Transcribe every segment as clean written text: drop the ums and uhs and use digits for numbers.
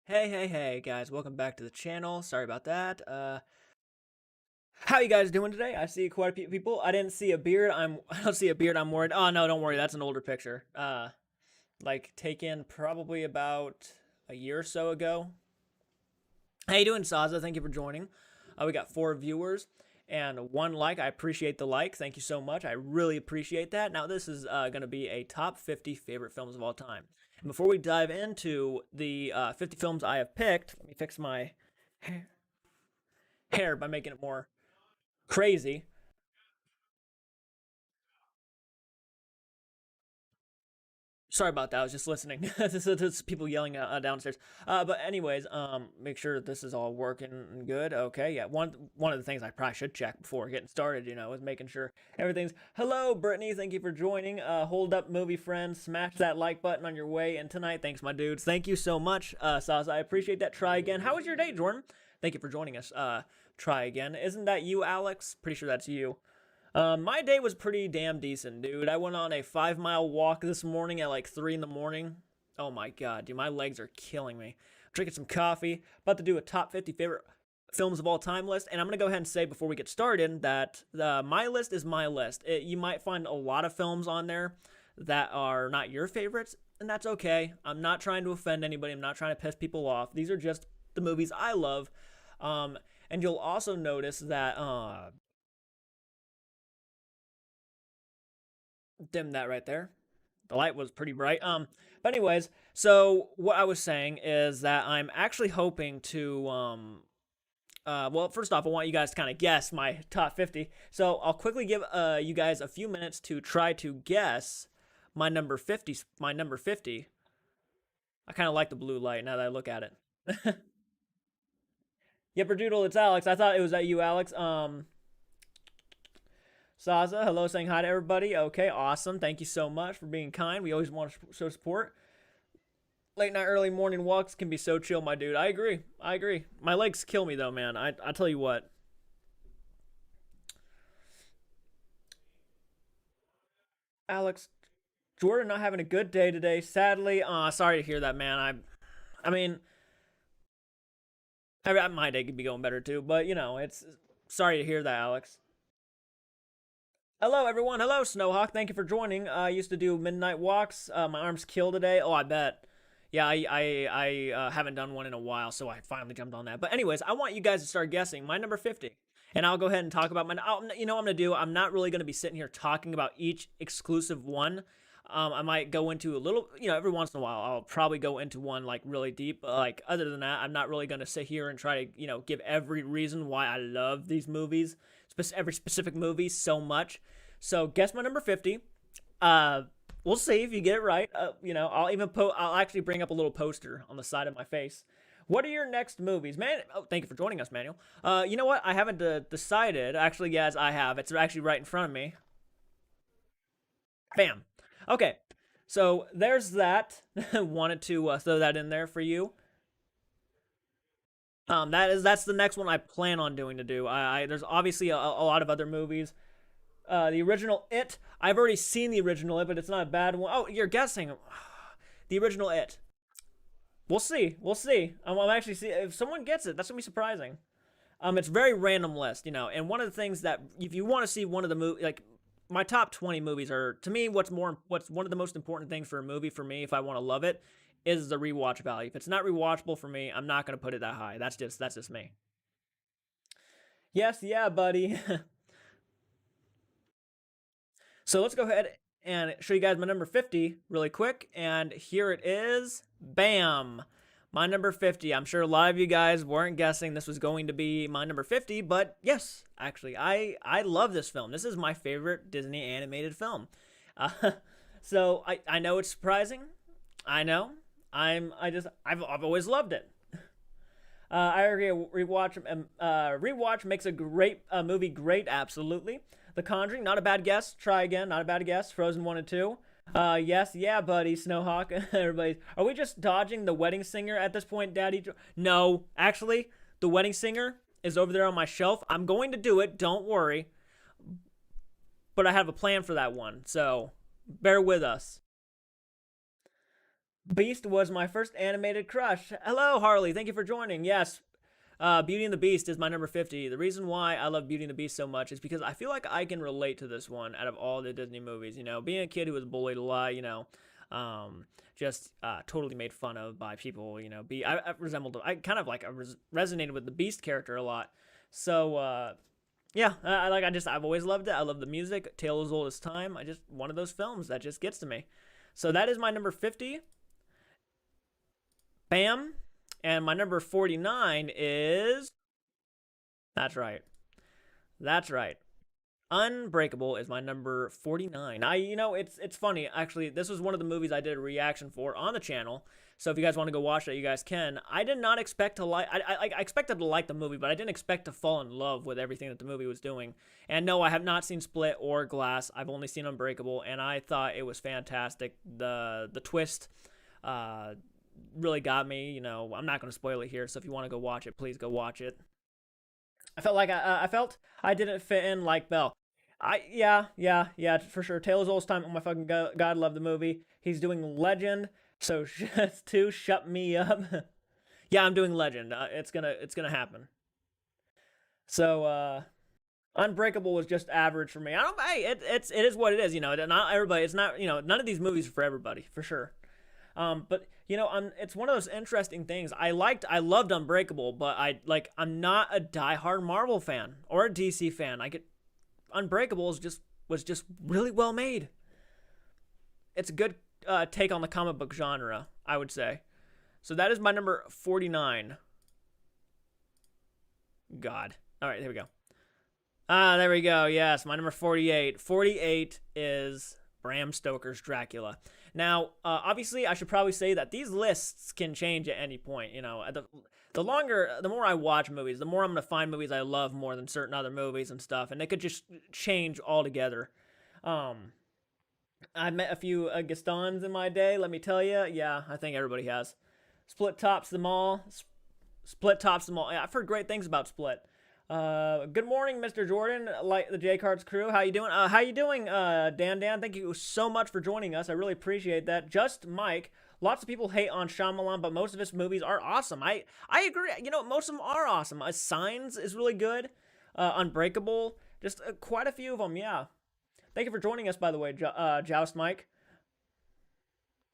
Hey, guys, welcome back to the channel. Sorry about that. How you guys doing today? I see quite a few people. I didn't see a beard. I don't see a beard. I'm worried. Oh, no, don't worry. That's an older picture. Like taken probably about a year or so ago. How you doing, Saza? Thank you for joining. We got 4 viewers and 1 like. I appreciate the like. Thank you so much. I really appreciate that. Now, this is going to be a top 50 favorite films of all time. And before we dive into the 50 films I have picked, let me fix my hair by making it more crazy. Sorry about that. I was just listening. This people yelling downstairs. But anyways, make sure this is all working good. Okay, yeah. One of the things I probably should check before getting started, is making sure everything's. Hello, Brittany. Thank you for joining. Hold up, movie friends. Smash that like button on your way in tonight. Thanks, my dudes. Thank you so much, Saz. I appreciate that. Try again. How was your day, Jordan? Thank you for joining us. Try again. Isn't that you, Alex? Pretty sure that's you. My day was pretty damn decent, dude. I went on a 5-mile walk this morning at like 3 in the morning. Oh my god, dude, my legs are killing me. Drinking some coffee, about to do a top 50 favorite films of all time list, and I'm gonna go ahead and say before we get started that my list is my list. You might find a lot of films on there that are not your favorites, and that's okay. I'm not trying to offend anybody. I'm not trying to piss people off. These are just the movies I love. And you'll also notice that dim that right there. The light was pretty bright. But anyways, so what I was saying is that I'm actually hoping to well, first off, I want you guys to kind of guess my top 50. So I'll quickly give you guys a few minutes to try to guess my number 50. My number 50. I kind of like the blue light now that I look at it. Yipperdoodle, it's Alex. I thought it was at you, Alex. Saza, hello, saying hi to everybody. Okay, awesome. Thank you so much for being kind. We always want to show support. Late night, early morning walks can be so chill, my dude. I agree. I agree. My legs kill me, though, man. I tell you what. Alex, Jordan not having a good day today. Sadly, sorry to hear that, man. I mean, my day could be going better, too. But, it's sorry to hear that, Alex. Hello, everyone. Hello, Snowhawk. Thank you for joining. I used to do midnight walks. My arms kill today. Oh, I bet. Yeah, I haven't done one in a while, so I finally jumped on that. But anyways, I want you guys to start guessing my number 50. And I'll go ahead and talk about my. You know what I'm going to do? I'm not really going to be sitting here talking about each exclusive one. I might go into a little, every once in a while, I'll probably go into one like really deep. Like, other than that, I'm not really going to sit here and try to, give every reason why I love these movies, every specific movie so much. So, guess my number 50. We'll see if you get it right. I'll actually bring up a little poster on the side of my face. What are your next movies, man? Oh, thank you for joining us, Manuel. You know what? I haven't decided. Actually, yes, I have. It's actually right in front of me. Bam. Okay, so there's that. Wanted to throw that in there for you. That's the next one I plan on doing. There's obviously a lot of other movies. The original It. I've already seen the original It, but it's not a bad one. Oh, you're guessing. The original It. We'll see. We'll see. I'm actually see if someone gets it. That's gonna be surprising. It's very random list, and one of the things that if you want to see one of the movie like my top 20 movies are to me what's one of the most important things for a movie for me if I want to love it is the rewatch value. If it's not rewatchable for me, I'm not gonna put it that high. That's just me. Yes, yeah, buddy. So let's go ahead and show you guys my number 50 really quick. And here it is. Bam. My number 50. I'm sure a lot of you guys weren't guessing this was going to be my number 50, but yes, actually, I love this film. This is my favorite Disney animated film. Uh, so I know it's surprising. I know. I've always loved it. I agree. Rewatch makes a great movie great. Absolutely. The Conjuring, not a bad guess. Try again, not a bad guess. Frozen 1 and 2. Yes, yeah, buddy, Snowhawk. Everybody, are we just dodging the wedding singer at this point, Daddy? No, actually, the wedding singer is over there on my shelf. I'm going to do it, don't worry. But I have a plan for that one, so bear with us. Beast was my first animated crush. Hello, Harley. Thank you for joining. Yes, Beauty and the Beast is my number 50. The reason why I love Beauty and the Beast so much is because I feel like I can relate to this one out of all the Disney movies. You know, being a kid who was bullied a lot, just totally made fun of by people. You know, I kind of like resonated with the Beast character a lot. So, yeah, I've always loved it. I love the music. Tale as Old as Time. One of those films that just gets to me. So that is my number 50. Bam. And my number 49 is. That's right. That's right. Unbreakable is my number 49. It's funny actually. This was one of the movies I did a reaction for on the channel. So if you guys want to go watch that, you guys can. I did not expect to like. I expected to like the movie, but I didn't expect to fall in love with everything that the movie was doing. And no, I have not seen Split or Glass. I've only seen Unbreakable, and I thought it was fantastic. The twist, really got me. You know, I'm not going to spoil it here. So if you want to go watch it, please go watch it. I felt like I felt I didn't fit in like Belle. Yeah, for sure. Taylor's Old Time. Oh my fucking god, love the movie. He's doing Legend, so to shut me up. Yeah, I'm doing Legend. It's gonna happen. So Unbreakable was just average for me. I don't. Hey, it is what it is. You know, not everybody. It's not. You know, none of these movies are for everybody, for sure. But it's one of those interesting things. I loved Unbreakable, but I'm not a diehard Marvel fan or a DC fan. Unbreakable was just really well made. It's a good take on the comic book genre, I would say. So that is my number 49. God. All right, there we go. There we go. Yes, my number 48. 48 is Bram Stoker's Dracula. Now, obviously, I should probably say that these lists can change at any point. You know, the more I watch movies, the more I'm going to find movies I love more than certain other movies and stuff, and they could just change altogether. I met a few Gastons in my day, let me tell you. Yeah, I think everybody has. Split tops them all. Split tops them all. Yeah, I've heard great things about Split. Good morning, Mr. Jordan, like the JCARTS crew. How you doing? Dan? Thank you so much for joining us. I really appreciate that. Just Mike. Lots of people hate on Shyamalan, but most of his movies are awesome. I agree. You know, most of them are awesome. Signs is really good. Unbreakable. Just quite a few of them, yeah. Thank you for joining us, by the way, Joust Mike.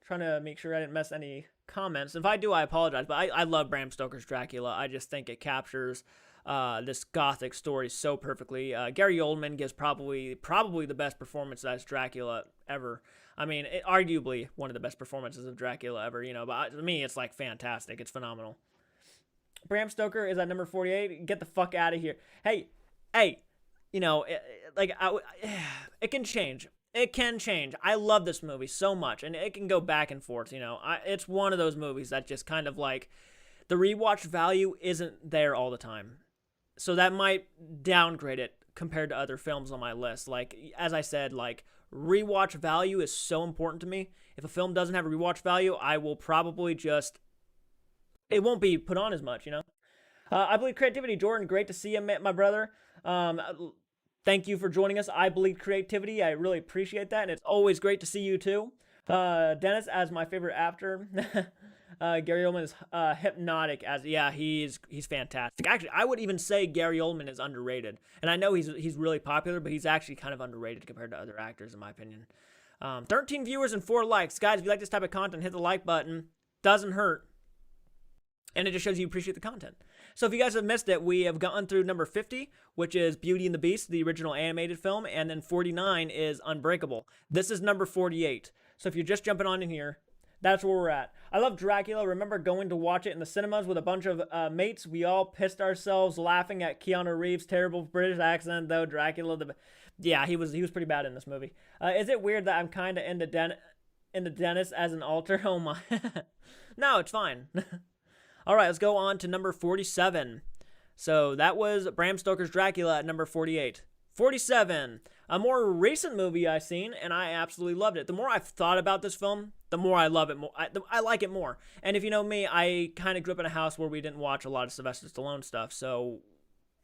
Trying to make sure I didn't miss any comments. If I do, I apologize, but I love Bram Stoker's Dracula. I just think it captures this gothic story so perfectly. Gary Oldman gives probably the best performance as Dracula ever. I mean, arguably one of the best performances of Dracula ever, you know, but to me, it's like fantastic. It's phenomenal. Bram Stoker is at number 48. Get the fuck out of here. Hey, you know, it can change. It can change. I love this movie so much, and it can go back and forth, you know. It's one of those movies that just kind of like, the rewatch value isn't there all the time. So that might downgrade it compared to other films on my list. Like, as I said, like, rewatch value is so important to me. If a film doesn't have a rewatch value, I will probably it won't be put on as much, you know? I Believe Creativity. Jordan, great to see you, my brother. Thank you for joining us. I Believe Creativity. I really appreciate that, and it's always great to see you, too. Dennis, as my favorite actor. Gary Oldman is hypnotic he's fantastic. Actually, I would even say Gary Oldman is underrated. And I know he's really popular, but he's actually kind of underrated compared to other actors, in my opinion. 13 viewers and 4 likes. Guys, if you like this type of content, hit the like button. Doesn't hurt. And it just shows you appreciate the content. So if you guys have missed it, we have gotten through number 50, which is Beauty and the Beast, the original animated film, and then 49 is Unbreakable. This is number 48. So if you're just jumping on in here, that's where we're at. I love Dracula. Remember going to watch it in the cinemas with a bunch of mates. We all pissed ourselves laughing at Keanu Reeves' terrible British accent, though. Dracula, yeah, he was pretty bad in this movie. Is it weird that I'm kind of into Dennis as an alter? Oh my. No, it's fine. All right, let's go on to number 47. So that was Bram Stoker's Dracula at number 48. 47, a more recent movie I've seen, and I absolutely loved it. The more I've thought about this film, the more I love it. I like it more. And if you know me, I kind of grew up in a house where we didn't watch a lot of Sylvester Stallone stuff, so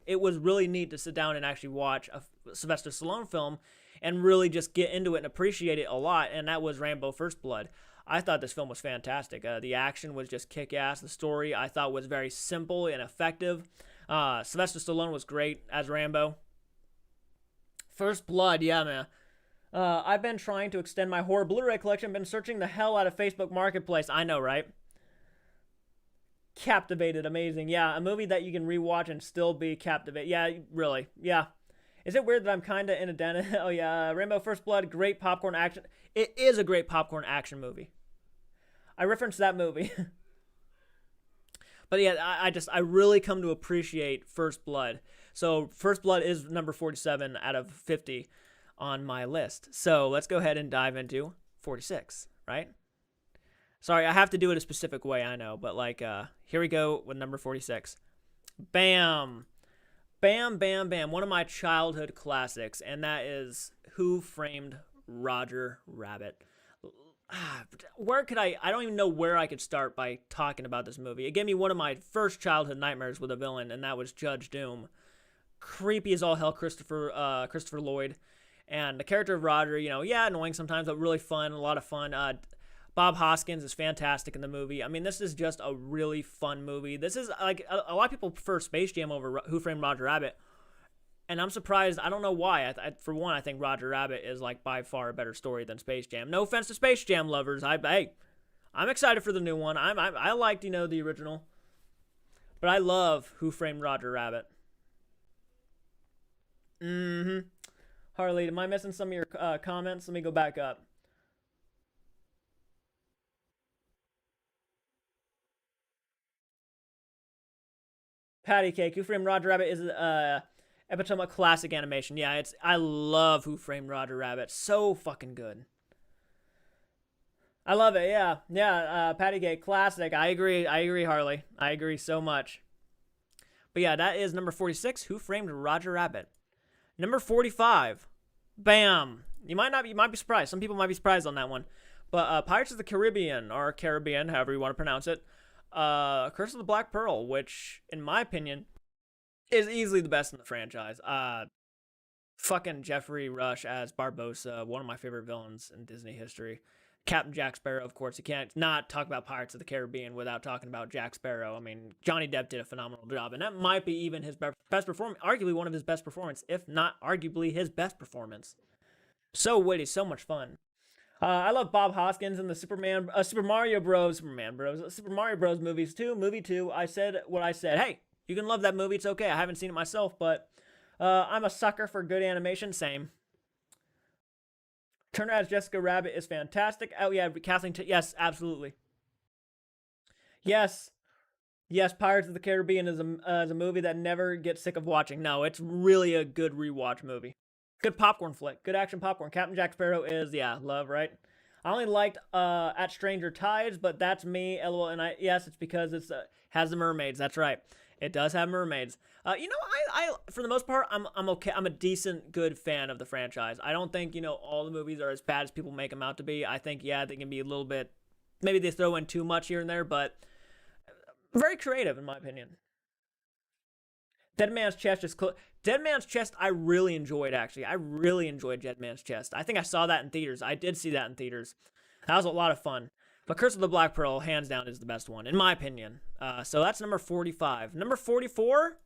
it was really neat to sit down and actually watch a Sylvester Stallone film and really just get into it and appreciate it a lot, and that was Rambo First Blood. I thought this film was fantastic. The action was just kick-ass. The story I thought was very simple and effective. Sylvester Stallone was great as Rambo. First Blood, yeah, man. I've been trying to extend my horror Blu-ray collection. Been searching the hell out of Facebook Marketplace. I know, right? Captivated, amazing. Yeah, a movie that you can rewatch and still be captivated. Yeah, really. Yeah. Is it weird that I'm kind of in a den? Oh, yeah. Rainbow First Blood, great popcorn action. It is a great popcorn action movie. I referenced that movie. But yeah, I really come to appreciate First Blood. So First Blood is number 47 out of 50 on my list. So let's go ahead and dive into 46, right? Sorry, I have to do it a specific way, I know. But like, here we go with number 46. Bam. Bam, bam, bam. One of my childhood classics, and that is Who Framed Roger Rabbit. Where could I don't even know where I could start by talking about this movie. It gave me one of my first childhood nightmares with a villain, and that was Judge Doom. Creepy as all hell, Christopher Lloyd. And the character of Roger, yeah, annoying sometimes, but really fun, a lot of fun. Bob Hoskins is fantastic in the movie. I mean, this is just a really fun movie. This is, like, a lot of people prefer Space Jam over Who Framed Roger Rabbit. And I'm surprised. I don't know why. For one, I think Roger Rabbit is, like, by far a better story than Space Jam. No offense to Space Jam lovers. Hey, I'm excited for the new one. I liked, the original. But I love Who Framed Roger Rabbit. Harley, am I missing some of your comments? Let me go back up. Patty Cake, Who Framed Roger Rabbit is epitome of classic animation. Yeah, I love Who Framed Roger Rabbit. So fucking good. I love it. Yeah. Patty Cake, classic. I agree, Harley. I agree so much. But yeah, that is number 46. Who Framed Roger Rabbit? Number 45. Bam. You might be surprised. Some people might be surprised on that one. But Pirates of the Caribbean, or Caribbean, however you want to pronounce it. Curse of the Black Pearl, which, in my opinion, is easily the best in the franchise. Fucking Jeffrey Rush as Barbossa, one of my favorite villains in Disney history. Captain Jack Sparrow, of course. You can't not talk about Pirates of the Caribbean without talking about Jack Sparrow. I mean, Johnny Depp did a phenomenal job, and that might be even his best performance, arguably one of his best performances, if not arguably his best performance. So witty, so much fun. I love Bob Hoskins and the Super Mario Bros. Super Mario Bros. Movies too. Movie 2. I said what I said. Hey, you can love that movie. It's okay. I haven't seen it myself, but I'm a sucker for good animation. Same. Turner as Jessica Rabbit is fantastic. Oh yeah, Kathleen. Yes, absolutely. Yes. Yes, Pirates of the Caribbean is a movie that never gets sick of watching. No, it's really a good rewatch movie. Good popcorn flick. Good action popcorn. Captain Jack Sparrow is, yeah, love, right? I only liked At Stranger Tides, but that's me. LOL. And yes, it's because it's has the mermaids. That's right. It does have mermaids. I for the most part, I'm okay. I'm a decent, good fan of the franchise. I don't think all the movies are as bad as people make them out to be. I think they can be a little bit. Maybe they throw in too much here and there, but very creative in my opinion. Dead Man's Chest is Dead Man's Chest. I really enjoyed actually. I really enjoyed Dead Man's Chest. I think I saw that in theaters. I did see that in theaters. That was a lot of fun. But Curse of the Black Pearl, hands down, is the best one in my opinion. So that's number 45. Number 44.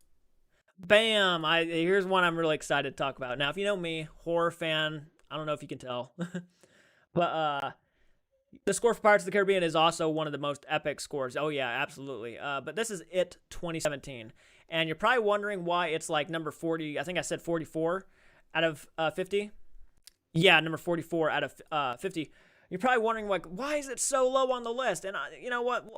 Bam! Here's one I'm really excited to talk about. Now, if you know me, horror fan. I don't know if you can tell, but the score for Pirates of the Caribbean is also one of the most epic scores. Oh yeah, absolutely. But this is It 2017. And you're probably wondering why it's like number 40. I think I said 44 out of 50. Yeah, number 44 out of 50. You're probably wondering, like, why is it so low on the list? And you know what?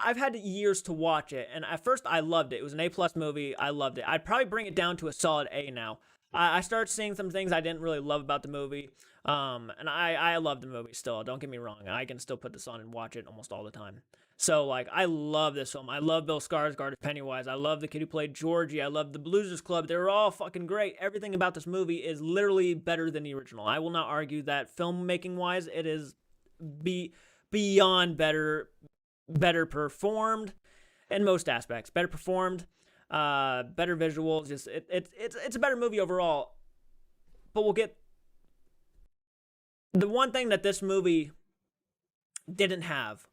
I've had years to watch it. And at first, I loved it. It was an A-plus movie. I loved it. I'd probably bring it down to a solid A now. I started seeing some things I didn't really love about the movie. And I love the movie still. Don't get me wrong. I can still put this on and watch it almost all the time. So, like, I love this film. I love Bill Skarsgård as Pennywise. I love the kid who played Georgie. I love the Blues Club. They were all fucking great. Everything about this movie is literally better than the original. I will not argue that filmmaking-wise, it is beyond better performed in most aspects. Better performed, better visuals. Just it's a better movie overall. But we'll get the one thing that this movie didn't have.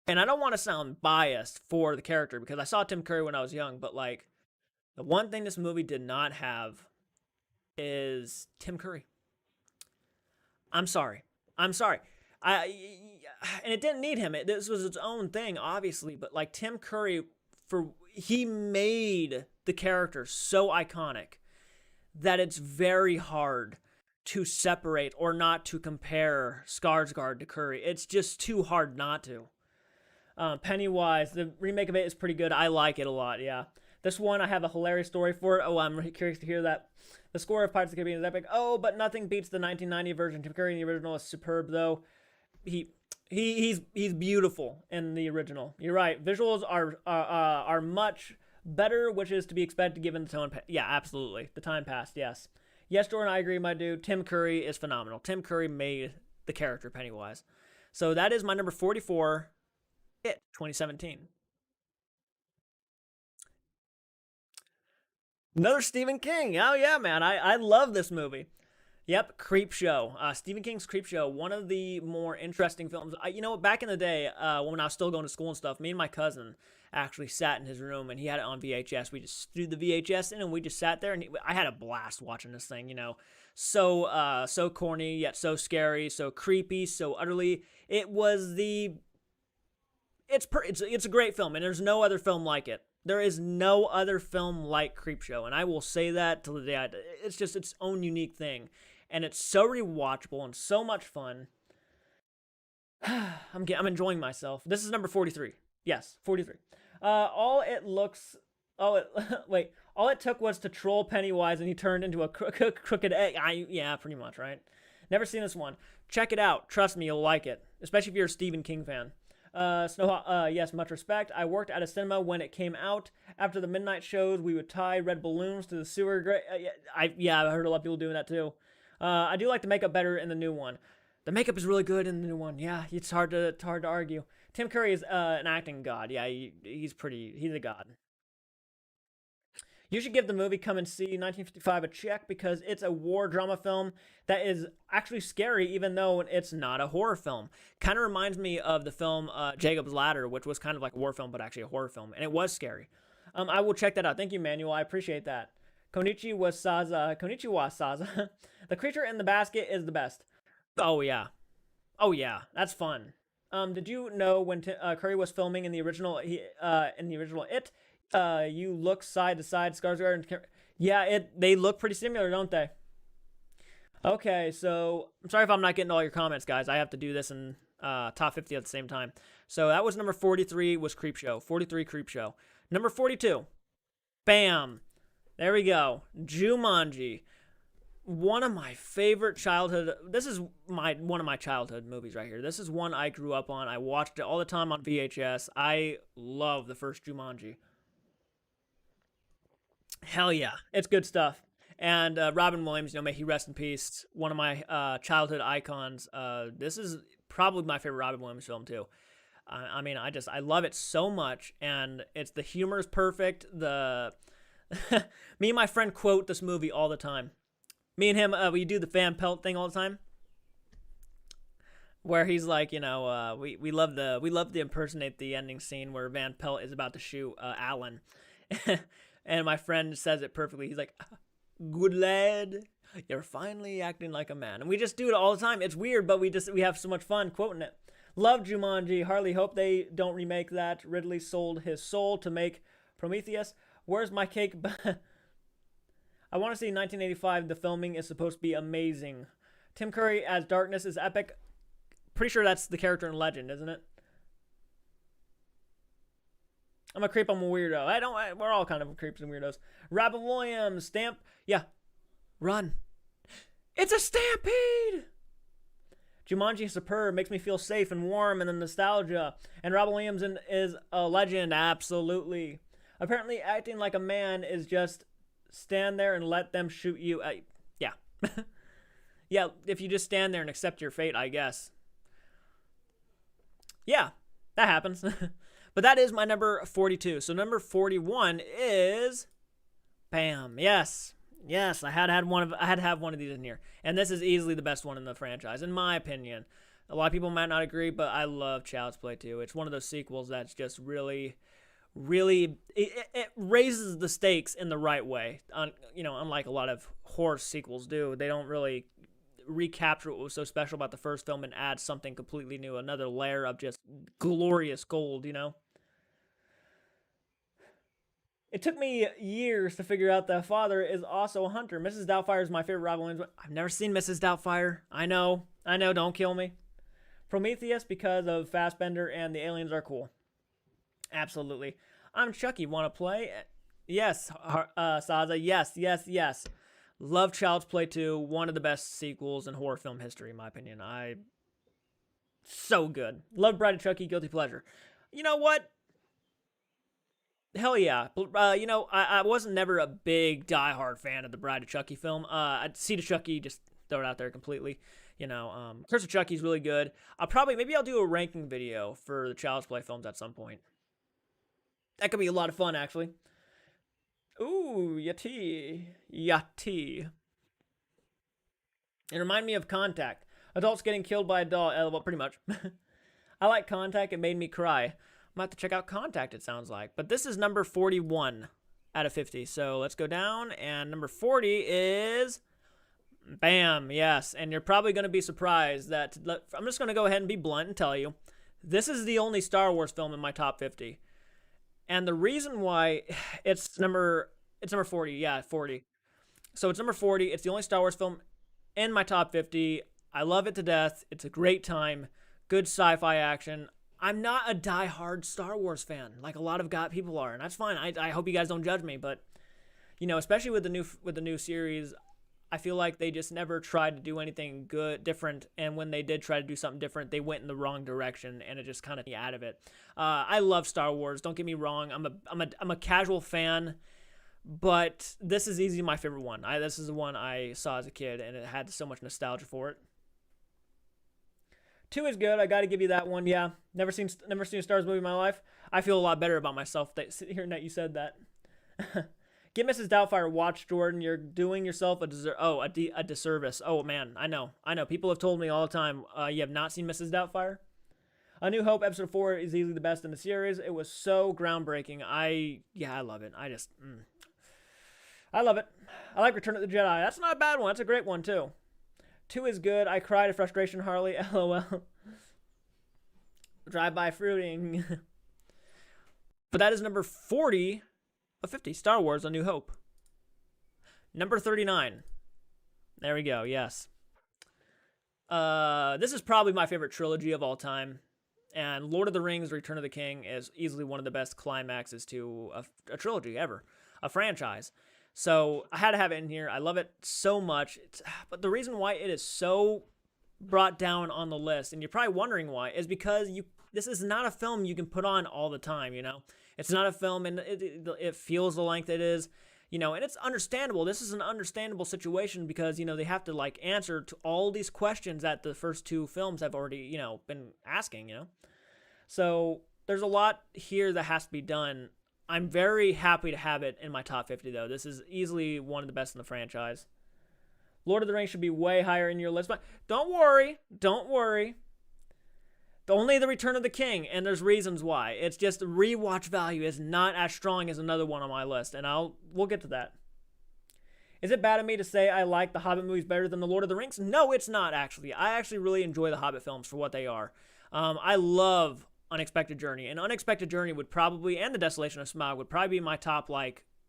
And I don't want to sound biased for the character because I saw Tim Curry when I was young, but like the one thing this movie did not have is Tim Curry. I'm sorry. I'm sorry. I and it didn't need him. This was its own thing, obviously. But like Tim Curry, he made the character so iconic that it's very hard to separate or not to compare Skarsgård to Curry. It's just too hard not to. Pennywise, the remake of it is pretty good. I like it a lot. Yeah, this one I have a hilarious story for it. Oh, I'm really curious to hear that. The score of Pirates of the Caribbean is epic. Oh, but nothing beats the 1990 version. Tim Curry in the original is superb, though. He he's beautiful in the original. You're right. Visuals are much better, which is to be expected given the tone. Yeah, absolutely. The time passed. Yes, yes, Jordan. I agree, my dude. Tim Curry is phenomenal. Tim Curry made the character Pennywise. So that is my number 44. It 2017. Another Stephen King. Oh yeah, man. I love this movie. Yep, Creepshow. Stephen King's Creepshow, one of the more interesting films. You know, back in the day, when I was still going to school and stuff, me and my cousin actually sat in his room and he had it on VHS. We just threw the VHS in and we just sat there and I had a blast watching this thing. You know, so corny yet so scary, so creepy, so utterly. It was the. It's a great film and there's no other film like it. There is no other film like Creepshow, and I will say that till the day I die. It's just its own unique thing, and it's so rewatchable and so much fun. I'm enjoying myself. This is number 43. Yes, 43. All it looks. Oh, wait. All it took was to troll Pennywise, and he turned into a crooked egg. Yeah, pretty much, right? Never seen this one. Check it out. Trust me, you'll like it, especially if you're a Stephen King fan. Snowhawk, yes, much respect. I worked at a cinema when it came out. After the midnight shows, we would tie red balloons to the sewer. I heard a lot of people doing that too. I do like the makeup better in the new one. The makeup is really good in the new one. Yeah, it's hard to argue. Tim Curry is an acting god. Yeah, he's a god. You should give the movie Come and See 1955 a check because it's a war drama film that is actually scary even though it's not a horror film. Kind of reminds me of the film Jacob's Ladder, which was kind of like a war film but actually a horror film, and it was scary. I will check that out. Thank you, Manuel. I appreciate that. Konnichiwa Saza. Konnichiwa Saza. The creature in the basket is the best. Oh yeah. Oh yeah. That's fun. Did you know when Curry was filming in the original It, you look side to side, Skarsgård and yeah, they look pretty similar, don't they? Okay, so I'm sorry if I'm not getting all your comments, guys. I have to do this in top 50 at the same time. So that was number 43 was Creepshow. 43 Creepshow. Number 42. Bam. There we go. Jumanji. One of my favorite childhood. This is one of my childhood movies right here. This is one I grew up on. I watched it all the time on VHS. I love the first Jumanji. Hell yeah, it's good stuff. And Robin Williams, may he rest in peace. One of my childhood icons. This is probably my favorite Robin Williams film too. I mean, I love it so much, and the humor is perfect. Me and my friend quote this movie all the time. Me and him, we do the fan pelt thing all the time, where he's like, we love to impersonate the ending scene where Van Pelt is about to shoot Alan. And my friend says it perfectly. He's like, "Good lad, you're finally acting like a man." And we just do it all the time. It's weird, but we have so much fun quoting it. Love Jumanji. Hardly hope they don't remake that. Ridley sold his soul to make Prometheus. Where's my cake? I want to see 1985. The filming is supposed to be amazing. Tim Curry as Darkness is epic. Pretty sure that's the character in Legend, isn't it? I'm a creep. I'm a weirdo. We're all kind of creeps and weirdos. Robin Williams, stamp. Yeah. Run. It's a stampede. Jumanji is superb. Makes me feel safe and warm and the nostalgia. And Robin Williams is a legend. Absolutely. Apparently, acting like a man is just stand there and let them shoot you. Yeah. Yeah, if you just stand there and accept your fate, I guess. Yeah, that happens. But that is my number 42. So number 41 is bam. Yes. I had to have one of these in here. And this is easily the best one in the franchise, in my opinion. A lot of people might not agree, but I love Child's Play 2. It's one of those sequels that's just really, really, it raises the stakes in the right way. Unlike a lot of horror sequels do, they don't really recapture what was so special about the first film and add something completely new, another layer of just glorious gold. It took me years to figure out that father is also a hunter. Mrs. Doubtfire is my favorite Robin Williams. I've never seen Mrs. Doubtfire. I know, don't kill me. Prometheus, because of Fassbender and the aliens are cool. Absolutely. I'm Chucky. Want to play? Yes, Saza. Yes. Love Child's Play 2. One of the best sequels in horror film history, in my opinion. So good. Love Bride of Chucky. Guilty pleasure. You know what? Hell yeah. I wasn't never a big diehard fan of the Bride of Chucky film. Seed of Chucky, just throw it out there completely. Curse of Chucky's really good. Maybe I'll do a ranking video for the Child's Play films at some point. That could be a lot of fun, actually. Ooh, Yati. It reminded me of Contact. Adults getting killed by a doll. Well, pretty much. I like Contact. It made me cry. I'm going to have to check out Contact, it sounds like. But this is number 41 out of 50. So let's go down. And number 40 is... Bam, yes. And you're probably going to be surprised that... I'm just going to go ahead and be blunt and tell you. This is the only Star Wars film in my top 50. And the reason why it's number 40. Yeah, 40. So it's number 40. It's the only Star Wars film in my top 50. I love it to death. It's a great time. Good sci-fi action. I'm not a die-hard Star Wars fan like a lot of people are, and that's fine. I hope you guys don't judge me, but especially with the new series, I feel like they just never tried to do anything different, and when they did try to do something different, they went in the wrong direction, and it just kind of out of it. I love Star Wars. Don't get me wrong. I'm a casual fan, but this is easily my favorite one. This is the one I saw as a kid, and it had so much nostalgia for it. 2 is good. I got to give you that one. Yeah, never seen a Star Wars movie in my life. I feel a lot better about myself hearing that you said that. Get Mrs. Doubtfire watch, Jordan. You're doing yourself a disservice. Oh, man, I know. People have told me all the time, you have not seen Mrs. Doubtfire? A New Hope, Episode 4 is easily the best in the series. It was so groundbreaking. I love it. I love it. I like Return of the Jedi. That's not a bad one. That's a great one, too. 2 is good. I cried at frustration, Harley. LOL. Drive-by fruiting. But that is number 40 of 50. Star Wars: A New Hope. Number 39. There we go. Yes. This is probably my favorite trilogy of all time. And Lord of the Rings: Return of the King is easily one of the best climaxes to a trilogy ever. A franchise. So I had to have it in here. I love it so much. But the reason why it is so brought down on the list, and you're probably wondering why, is because this is not a film you can put on all the time, It's not a film, and it feels the length it is, and it's understandable. This is an understandable situation because, they have to, answer to all these questions that the first 2 films have already, been asking, So there's a lot here that has to be done. I'm very happy to have it in my top 50, though. This is easily one of the best in the franchise. Lord of the Rings should be way higher in your list, but don't worry. Only The Return of the King, and there's reasons why. It's just the rewatch value is not as strong as another one on my list, and we'll get to that. Is it bad of me to say I like the Hobbit movies better than the Lord of the Rings? No, it's not, actually. I actually really enjoy the Hobbit films for what they are. I love Unexpected Journey, and Unexpected Journey would probably, and The Desolation of Smaug would probably be my top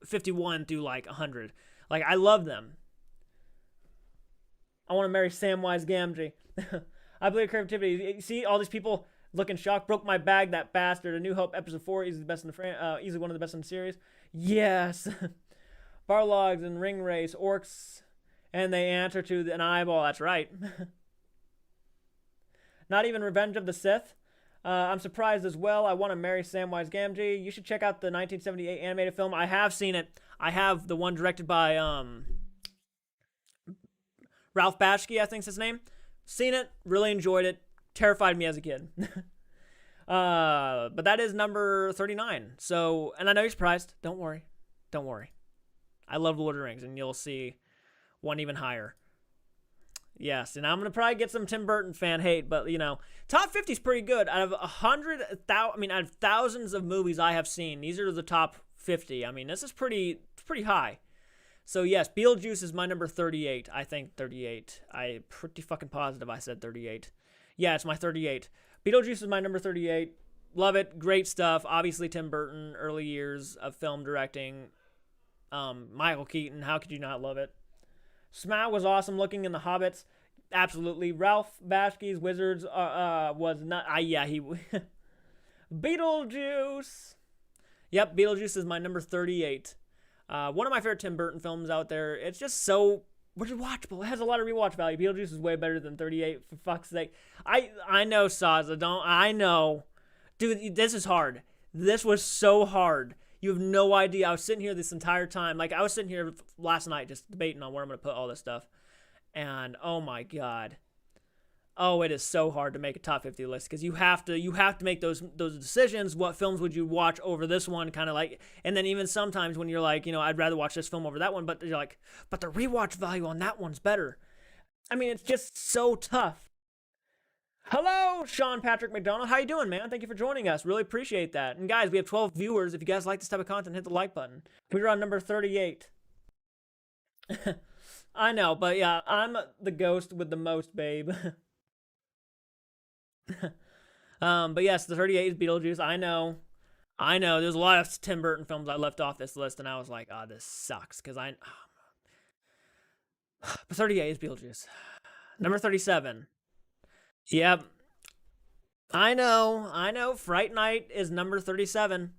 51 through 100. I love them. I want to marry Samwise Gamgee. I believe creativity. You see all these people looking shocked. Broke my bag, that bastard. A New Hope, Episode 4, easily the best in easily one of the best in the series. Yes. Barlogs and Ringwraiths, orcs, and they answer to an eyeball. That's right. Not even Revenge of the Sith. I'm surprised as well. I want to marry Samwise Gamgee. You should check out the 1978 animated film. I have seen it. I have the one directed by Ralph Bakshi, I think's his name. Seen it. Really enjoyed it. Terrified me as a kid. But that is number 39. So, and I know you're surprised. Don't worry. I love Lord of the Rings, and you'll see one even higher. Yes, and I'm gonna probably get some Tim Burton fan hate, but you know, top 50 is pretty good. Out of out of thousands of movies I have seen, these are the top 50. I mean, this is pretty high. So yes, Beetlejuice is my number 38. I think 38. I'm pretty fucking positive I said 38. Yeah, it's my 38. Beetlejuice is my number 38. Love it. Great stuff. Obviously, Tim Burton, early years of film directing. Michael Keaton. How could you not love it? Smaug was awesome looking in The Hobbits. Absolutely. Ralph Bakshi's Wizards was not. Yeah, he. Beetlejuice. Yep, Beetlejuice is my number 38. One of my favorite Tim Burton films out there. It's just so rewatchable. It has a lot of rewatch value. Beetlejuice is way better than 38, for fuck's sake. I know, Saza. I know. Dude, this is hard. This was so hard. You have no idea. I was sitting here this entire time. Like, I was sitting here last night just debating on where I'm going to put all this stuff. And, oh my God. Oh, it is so hard to make a top 50 list because you have to make those decisions. What films would you watch over this one? Kind of like, and then even sometimes when you're like, you know, I'd rather watch this film over that one, but you're like, but the rewatch value on that one's better. I mean, it's just so tough. Hello, Sean Patrick McDonald. How you doing, man? Thank you for joining us. Really appreciate that. And guys, we have 12 viewers. If you guys like this type of content, hit the like button. We're on number 38. I know, but yeah, I'm the ghost with the most, babe. But yes, the 38 is Beetlejuice. I know. There's a lot of Tim Burton films I left off this list, and I was like, oh, this sucks. But 38 is Beetlejuice. Number 37. Yep. I know. Fright Night is number 37.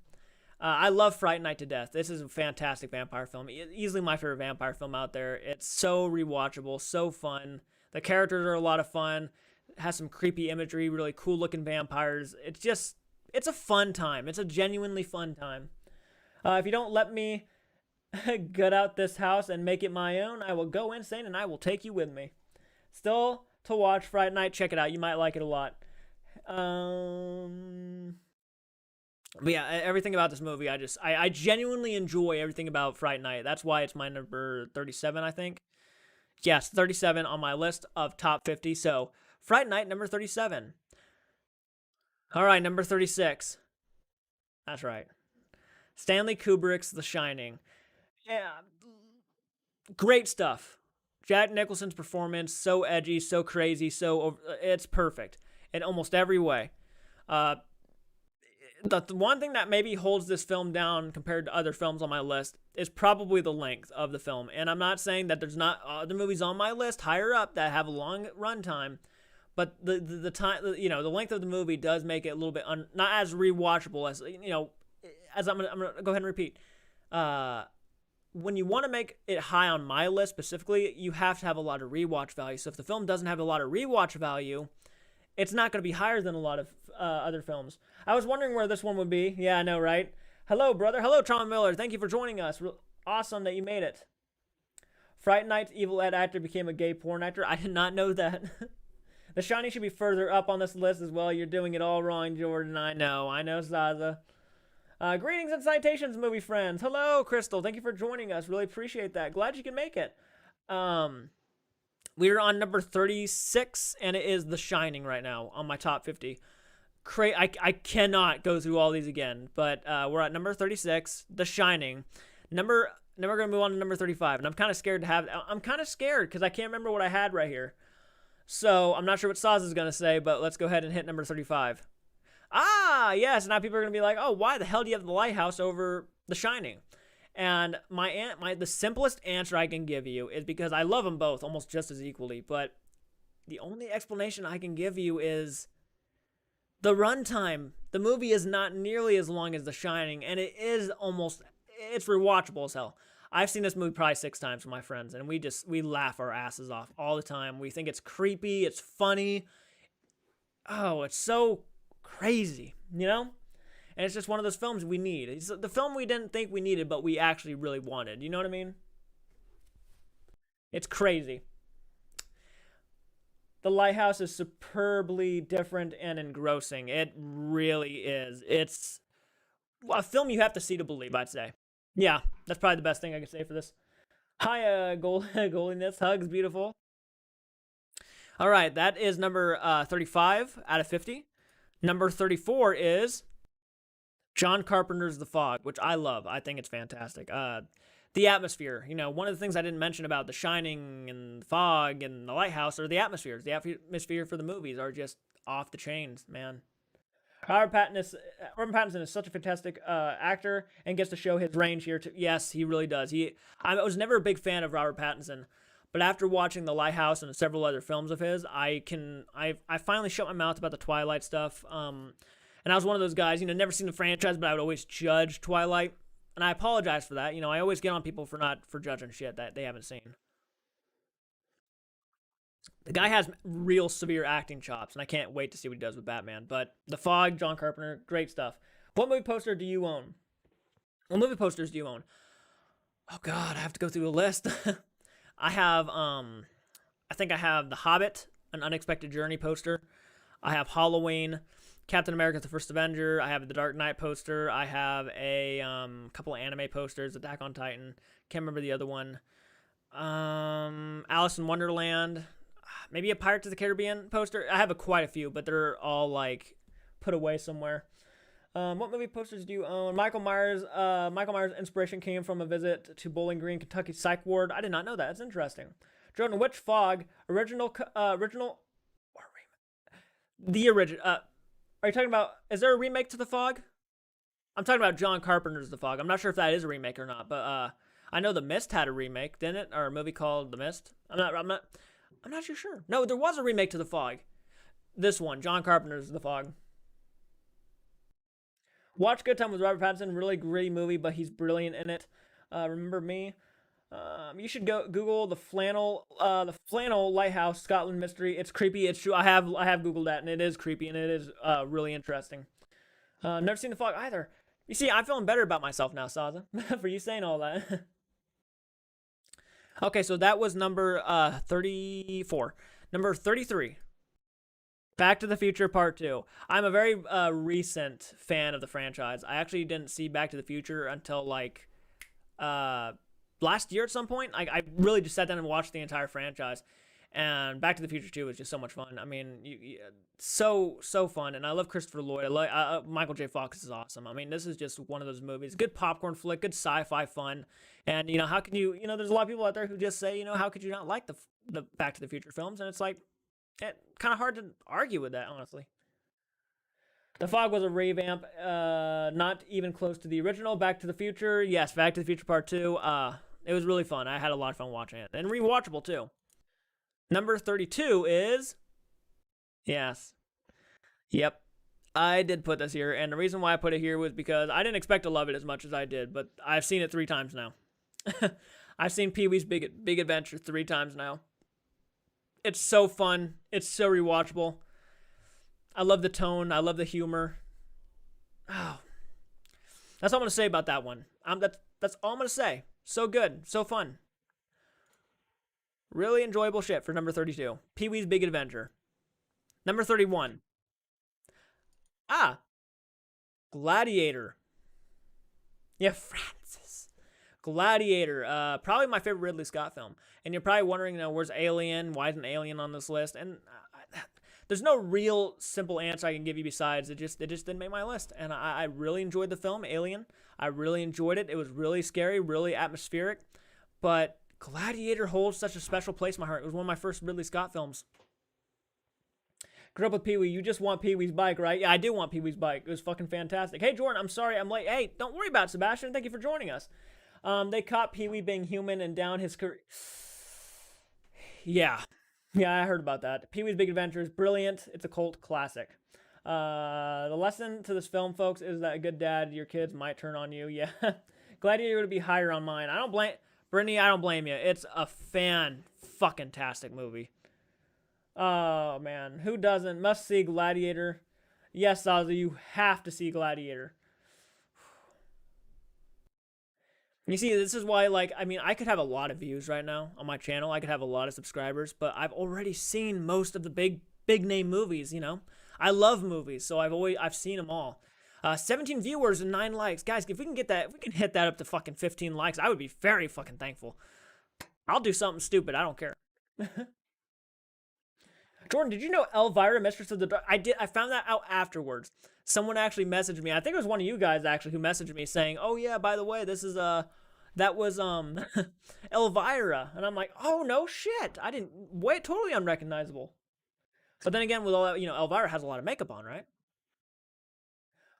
I love Fright Night to death. This is a fantastic vampire film. Easily my favorite vampire film out there. It's so rewatchable, so fun. The characters are a lot of fun. It has some creepy imagery, really cool looking vampires. It's a fun time. It's a genuinely fun time. If you don't let me gut out this house and make it my own, I will go insane and I will take you with me. Still to watch Fright Night. Check it out. You might like it a lot. But yeah, everything about this movie, I genuinely enjoy everything about Fright Night. That's why it's my number 37, I think. Yes, 37 on my list of top 50. So, Fright Night, number 37. All right, number 36. That's right. Stanley Kubrick's The Shining. Yeah, great stuff. Jack Nicholson's performance, so edgy, so crazy, it's perfect in almost every way. The one thing that maybe holds this film down compared to other films on my list is probably the length of the film. And I'm not saying that there's not other movies on my list higher up that have a long runtime, but the time, you know, the length of the movie does make it a little bit not as rewatchable as, you know, as I'm gonna go ahead and repeat. When you want to make it high on my list specifically, you have to have a lot of rewatch value. So if the film doesn't have a lot of rewatch value, it's not going to be higher than a lot of other films. I was wondering where this one would be. Yeah, I know, right? Hello, brother. Hello, Trauma Miller. Thank you for joining us. Awesome that you made it. Fright Night's evil ed actor became a gay porn actor. I did not know that. The Shining should be further up on this list as well. You're doing it all wrong, Jordan. I know, Zaza. Greetings and citations, movie friends. Hello, Crystal. Thank you for joining us. Really appreciate that. Glad you can make it. We're on number 36, and it is The Shining right now on my top 50. I cannot go through all these again, but we're at number 36, The Shining. Now we're going to move on to number 35, and I'm kind of scared because I can't remember what I had right here. So I'm not sure what Saz is going to say, but let's go ahead and hit number 35. Ah, yes, now people are going to be like, oh, why the hell do you have The Lighthouse over The Shining? And the simplest answer I can give you is because I love them both almost just as equally, but the only explanation I can give you is the runtime. The movie is not nearly as long as The Shining, and it's rewatchable as hell. I've seen this movie probably 6 times with my friends, and we laugh our asses off all the time. We think it's creepy, it's funny. Oh, it's so crazy, you know? And it's just one of those films we need. It's the film we didn't think we needed, but we actually really wanted. You know what I mean? It's crazy. The Lighthouse is superbly different and engrossing. It really is. It's a film you have to see to believe, I'd say. Yeah, that's probably the best thing I could say for this. Hi, Goldiness. Hugs, beautiful. All right, that is number 35 out of 50. Number 34 is John Carpenter's The Fog, which I love. I think it's fantastic. The atmosphere, one of the things I didn't mention about The Shining and The Fog and The Lighthouse are the atmospheres. The atmosphere for the movies are just off the chains, man. Robert Pattinson is such a fantastic actor and gets to show his range here too. Yes, he really does. I was never a big fan of Robert Pattinson, but after watching The Lighthouse and several other films of his, I finally shut my mouth about the Twilight stuff. And I was one of those guys, never seen the franchise, but I would always judge Twilight, and I apologize for that. I always get on people for judging shit that they haven't seen. The guy has real severe acting chops, and I can't wait to see what he does with Batman. But The Fog, John Carpenter, great stuff. What movie poster do you own? What movie posters do you own? Oh God, I have to go through a list. I have, I think I have The Hobbit, An Unexpected Journey poster. I have Halloween, Captain America: The First Avenger. I have the Dark Knight poster. I have a couple of anime posters, Attack on Titan. Can't remember the other one. Alice in Wonderland. Maybe a Pirates of the Caribbean poster. I have quite a few, but they're all like put away somewhere. What movie posters do you own? Michael Myers' inspiration came from a visit to Bowling Green, Kentucky psych ward. I did not know that. That's interesting. Jordan, which Fog original or the original? Are you talking about? Is there a remake to The Fog? I'm talking about John Carpenter's The Fog. I'm not sure if that is a remake or not, but I know The Mist had a remake, didn't it? Or a movie called The Mist. I'm not too sure. No, there was a remake to The Fog. This one, John Carpenter's The Fog. Watch Good Time with Robert Pattinson. Really gritty movie, but he's brilliant in it. Remember Me. You should go Google the flannel lighthouse Scotland mystery. It's creepy. It's true. I have Googled that, and it is creepy, and it is really interesting. Never seen The Fog either. You see, I'm feeling better about myself now, Saza, for you saying all that. Okay, so that was number 34. Number 33. Back to the Future Part 2. I'm a very recent fan of the franchise. I actually didn't see Back to the Future until like last year at some point. I really just sat down and watched the entire franchise. And Back to the Future 2 was just so much fun. I mean, so fun. And I love Christopher Lloyd. I love Michael J. Fox is awesome. I mean, this is just one of those movies. Good popcorn flick, good sci-fi fun. And, how can you, there's a lot of people out there who just say, how could you not like the Back to the Future films? And it's like, kind of hard to argue with that, honestly. The Fog was a revamp, not even close to the original Back to the Future. Yes, Back to the Future Part 2. It was really fun. I had a lot of fun watching it. And rewatchable, too. Number 32 is... Yes. Yep. I did put this here, and the reason why I put it here was because I didn't expect to love it as much as I did, but I've seen it 3 times now. I've seen Pee-wee's Big Adventure 3 times now. It's so fun. It's so rewatchable. I love the tone. I love the humor. Oh. That's all I'm going to say about that one. That's all I'm going to say. So good. So fun. Really enjoyable shit for number 32. Pee-wee's Big Adventure. Number 31. Gladiator. Yeah, Francis. Gladiator. Probably my favorite Ridley Scott film. And you're probably wondering, where's Alien? Why isn't Alien on this list? And there's no real simple answer I can give you besides it just didn't make my list. And I really enjoyed the film, Alien. I really enjoyed it. It was really scary, really atmospheric. But Gladiator holds such a special place in my heart. It was one of my first Ridley Scott films. Grew up with Pee-wee. You just want Pee-wee's bike, right? Yeah, I do want Pee-wee's bike. It was fucking fantastic. Hey, Jordan, I'm sorry I'm late. Hey, don't worry about it, Sebastian. Thank you for joining us. They caught Pee-wee being human and down his career. Yeah, I heard about that. Pee-wee's Big Adventure is brilliant. It's a cult classic. The lesson to this film, folks, is that a good dad, your kids might turn on you. Yeah. Gladiator would be higher on mine. Brittany, I don't blame you. It's a fucking-tastic movie. Oh, man. Who doesn't? Must see Gladiator. Yes, Ozzy, you have to see Gladiator. You see, this is why, I could have a lot of views right now on my channel. I could have a lot of subscribers, but I've already seen most of the big name movies, I love movies, so I've seen them all. 17 viewers and 9 likes. Guys, if we can hit that up to fucking 15 likes, I would be very fucking thankful. I'll do something stupid. I don't care. Jordan, did you know Elvira, Mistress of the Dark? I did. I found that out afterwards. Someone actually messaged me. I think it was one of you guys actually who messaged me saying, "Oh yeah, by the way, this is that was Elvira," and I'm like, "Oh no shit! I didn't wait. Totally unrecognizable." But then again, with all that, Elvira has a lot of makeup on, right?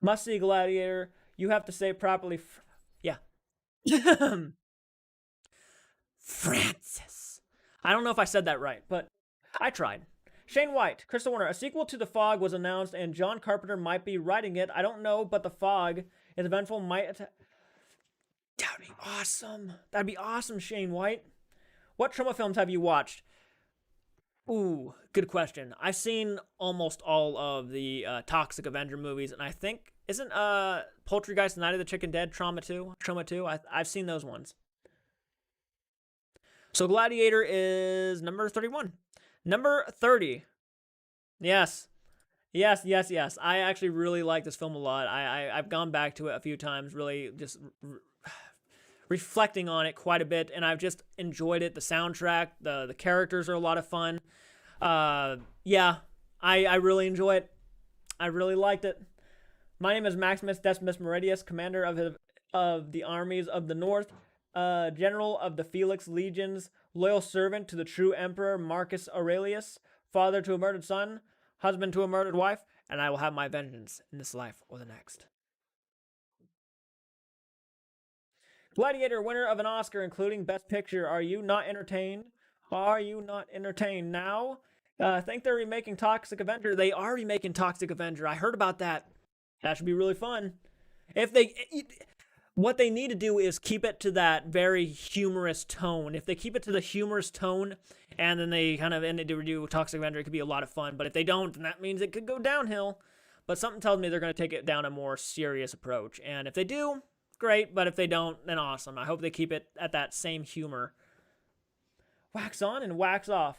Must see Gladiator. You have to say it properly. Yeah. Francis. I don't know if I said that right, but I tried. Shane White, Crystal Warner, a sequel to The Fog was announced and John Carpenter might be writing it. I don't know, but The Fog is eventful. That'd be awesome. That'd be awesome, Shane White. What trauma films have you watched? Ooh, good question. I've seen almost all of the Toxic Avenger movies, and I think, isn't Poltergeist, Night of the Chicken Dead, Trauma 2? Trauma 2? I've seen those ones. So Gladiator is number 31. Number 30. Yes. Yes, yes, yes. I actually really like this film a lot. I've gone back to it a few times, really just reflecting on it quite a bit, and I've just enjoyed it. The soundtrack, the characters are a lot of fun. Yeah, I really enjoy it. I really liked it. My name is Maximus Decimus Meridius, commander of the armies of the North, general of the Felix legions, loyal servant to the true emperor Marcus Aurelius, father to a murdered son, husband to a murdered wife, and I will have my vengeance in this life or the next. Gladiator, winner of an Oscar, including Best Picture. Are you not entertained? Are you not entertained now? I think they're remaking Toxic Avenger. They are remaking Toxic Avenger. I heard about that. That should be really fun. What they need to do is keep it to that very humorous tone. If they keep it to the humorous tone and then they kind of end it to do Toxic Avenger, it could be a lot of fun. But if they don't, then that means it could go downhill. But something tells me they're going to take it down a more serious approach. And if they do, great. But if they don't, then awesome. I hope they keep it at that same humor. Wax on and wax off.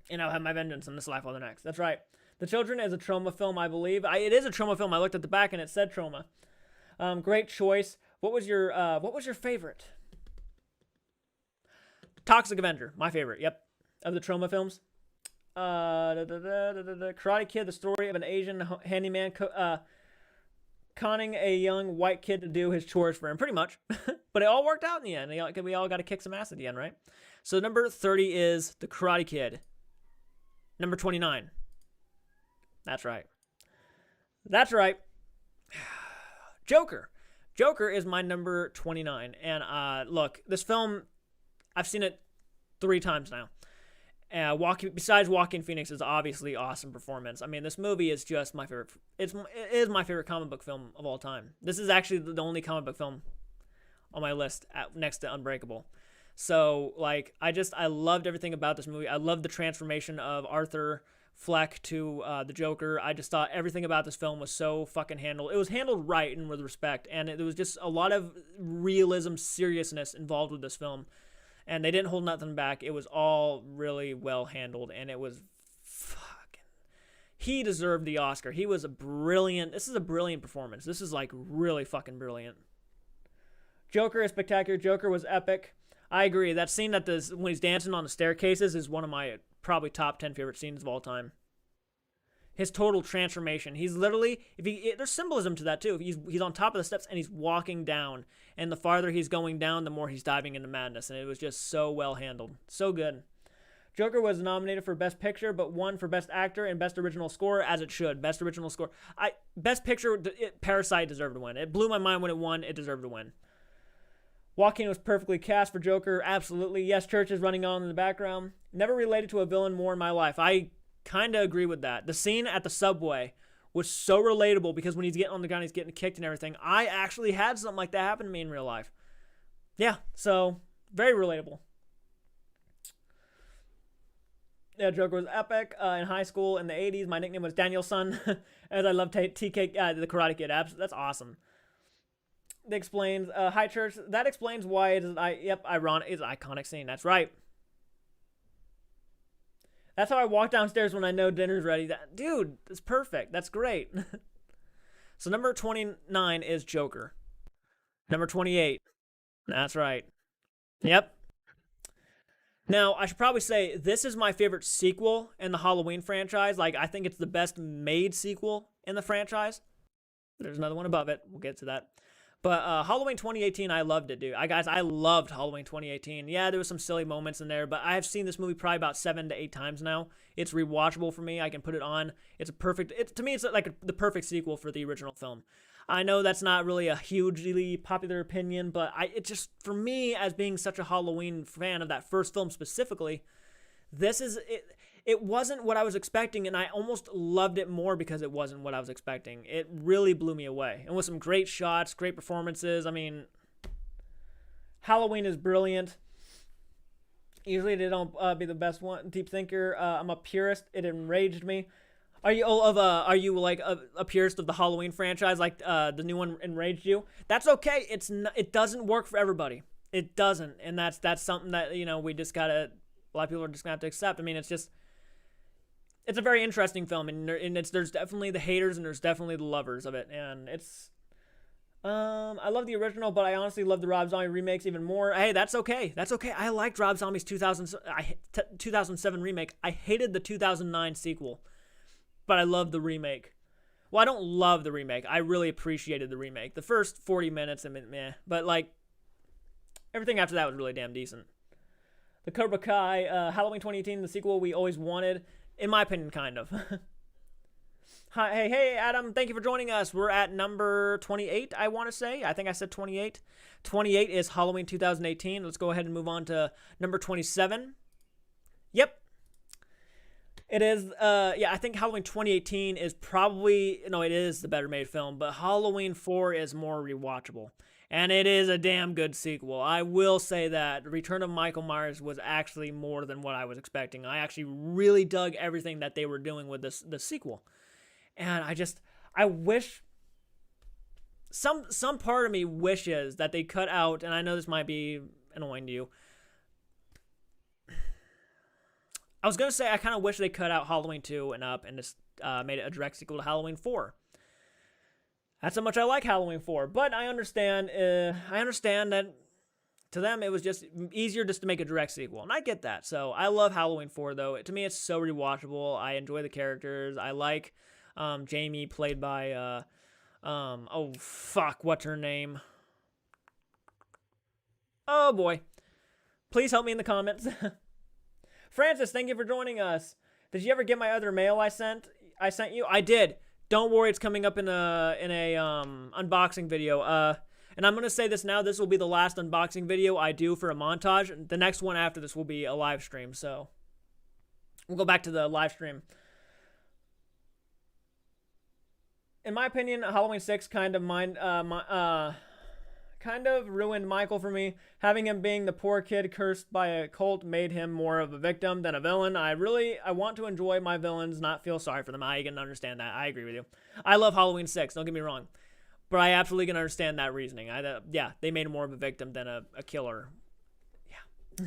And I'll have my vengeance in this life or the next. That's right. The Children is a trauma film, I believe. It is a trauma film. I looked at the back and it said trauma. Great choice. What was your favorite? Toxic Avenger, my favorite. Yep, of the trauma films. Karate Kid, the story of an Asian handyman conning a young white kid to do his chores for him, pretty much. But it all worked out in the end. We all got to kick some ass at the end, right? So number 30 is The Karate Kid. Number 29. That's right. That's right. Joker. Joker is my number 29. And look, this film, I've seen it 3 times now. Besides Joaquin Phoenix's obviously awesome performance, I mean, this movie is just my favorite. It is my favorite comic book film of all time. This is actually the only comic book film on my list next to Unbreakable. So, like, I loved everything about this movie. I loved the transformation of Arthur Fleck to the Joker. I just thought everything about this film was so fucking handled. It was handled right and with respect, and there was just a lot of realism, seriousness involved with this film. And they didn't hold nothing back. It was all really well handled, and it was fucking... He deserved the Oscar. He was this is a brilliant performance. This is, like, really fucking brilliant. Joker is spectacular. Joker was epic. I agree. That scene when he's dancing on the staircases is one of my probably top 10 favorite scenes of all time. His total transformation. He's literally, there's symbolism to that too. He's on top of the steps and he's walking down. And the farther he's going down, the more he's diving into madness. And it was just so well handled. So good. Joker was nominated for Best Picture, but won for Best Actor and Best Original Score, as it should. Best Original Score. Best Picture, Parasite deserved to win. It blew my mind when it won. It deserved to win. Joaquin was perfectly cast for Joker. Absolutely. Yes, Church is running on in the background. Never related to a villain more in my life. I kind of agree with that. The scene at the subway was so relatable because when he's getting on the gun, he's getting kicked and everything. I actually had something like that happen to me in real life. Yeah, so very relatable. Yeah, Joker was epic. In high school in the 80s, my nickname was Danielson, as I love TK, the Karate Kid. That's awesome. That explains, High Church, that explains why it is, ironic, it's an iconic scene. That's right. That's how I walk downstairs when I know dinner's ready. Dude, it's perfect. That's great. So number 29 is Joker. Number 28. That's right. Yep. Now, I should probably say this is my favorite sequel in the Halloween franchise. Like, I think it's the best made sequel in the franchise. There's another one above it. We'll get to that. But Halloween 2018, I loved it, dude. I loved Halloween 2018. Yeah, there was some silly moments in there, but I have seen this movie probably about 7 to 8 times now. It's rewatchable for me. I can put it on. It's a perfect. To me, it's like the perfect sequel for the original film. I know that's not really a hugely popular opinion, but it just, for me, as being such a Halloween fan of that first film specifically, this is it. It wasn't what I was expecting, and I almost loved it more because it wasn't what I was expecting. It really blew me away. And with some great shots, great performances. I mean, Halloween is brilliant. Usually they don't be the best one. Deep thinker. I'm a purist. It enraged me. Are you like a purist of the Halloween franchise? Like the new one enraged you? That's okay. It doesn't work for everybody. It doesn't, and that's something that we just gotta. A lot of people are just gonna have to accept. I mean, it's a very interesting film, and there's definitely the haters and there's definitely the lovers of it, and it's I love the original, but I honestly love the Rob Zombie remakes even more. Hey, that's okay. That's okay. I liked Rob Zombie's 2007 remake. I hated the 2009 sequel, but I love the remake. Well, I don't love the remake. I really appreciated the remake. The first 40 minutes, I mean, meh, but like everything after that was really damn decent. The Cobra Kai, Halloween 2018, the sequel we always wanted. In my opinion, kind of. Hi, hey, Adam, thank you for joining us. We're at number 28, I want to say. I think I said 28. 28 is Halloween 2018. Let's go ahead and move on to number 27. Yep. It is, yeah, I think Halloween 2018 is probably, no, it is the better made film, but Halloween 4 is more rewatchable. And it is a damn good sequel. I will say that Return of Michael Myers was actually more than what I was expecting. I actually really dug everything that they were doing with this sequel. And I wish, some part of me wishes that they cut out, and I know this might be annoying to you. I was going to say I kind of wish they cut out Halloween 2 and up and just made it a direct sequel to Halloween 4. That's how much I like Halloween 4, but I understand that to them it was just easier just to make a direct sequel, and I get that. So I love Halloween 4, though. To me, it's so rewatchable. I enjoy the characters. I like Jamie, played by oh fuck, what's her name? Oh boy, please help me in the comments. Francis, thank you for joining us. Did you ever get my other mail I sent you? I did. Don't worry, it's coming up in a unboxing video. And I'm gonna say this now. This will be the last unboxing video I do for a montage. The next one after this will be a live stream. So we'll go back to the live stream. In my opinion, Halloween 6 kind of ruined Michael for me. Having him being the poor kid cursed by a cult made him more of a victim than a villain. I want to enjoy my villains, not feel sorry for them. I can understand that. I agree with you. I love Halloween 6, don't get me wrong. But I absolutely can understand that reasoning. Yeah, they made him more of a victim than a killer. Yeah.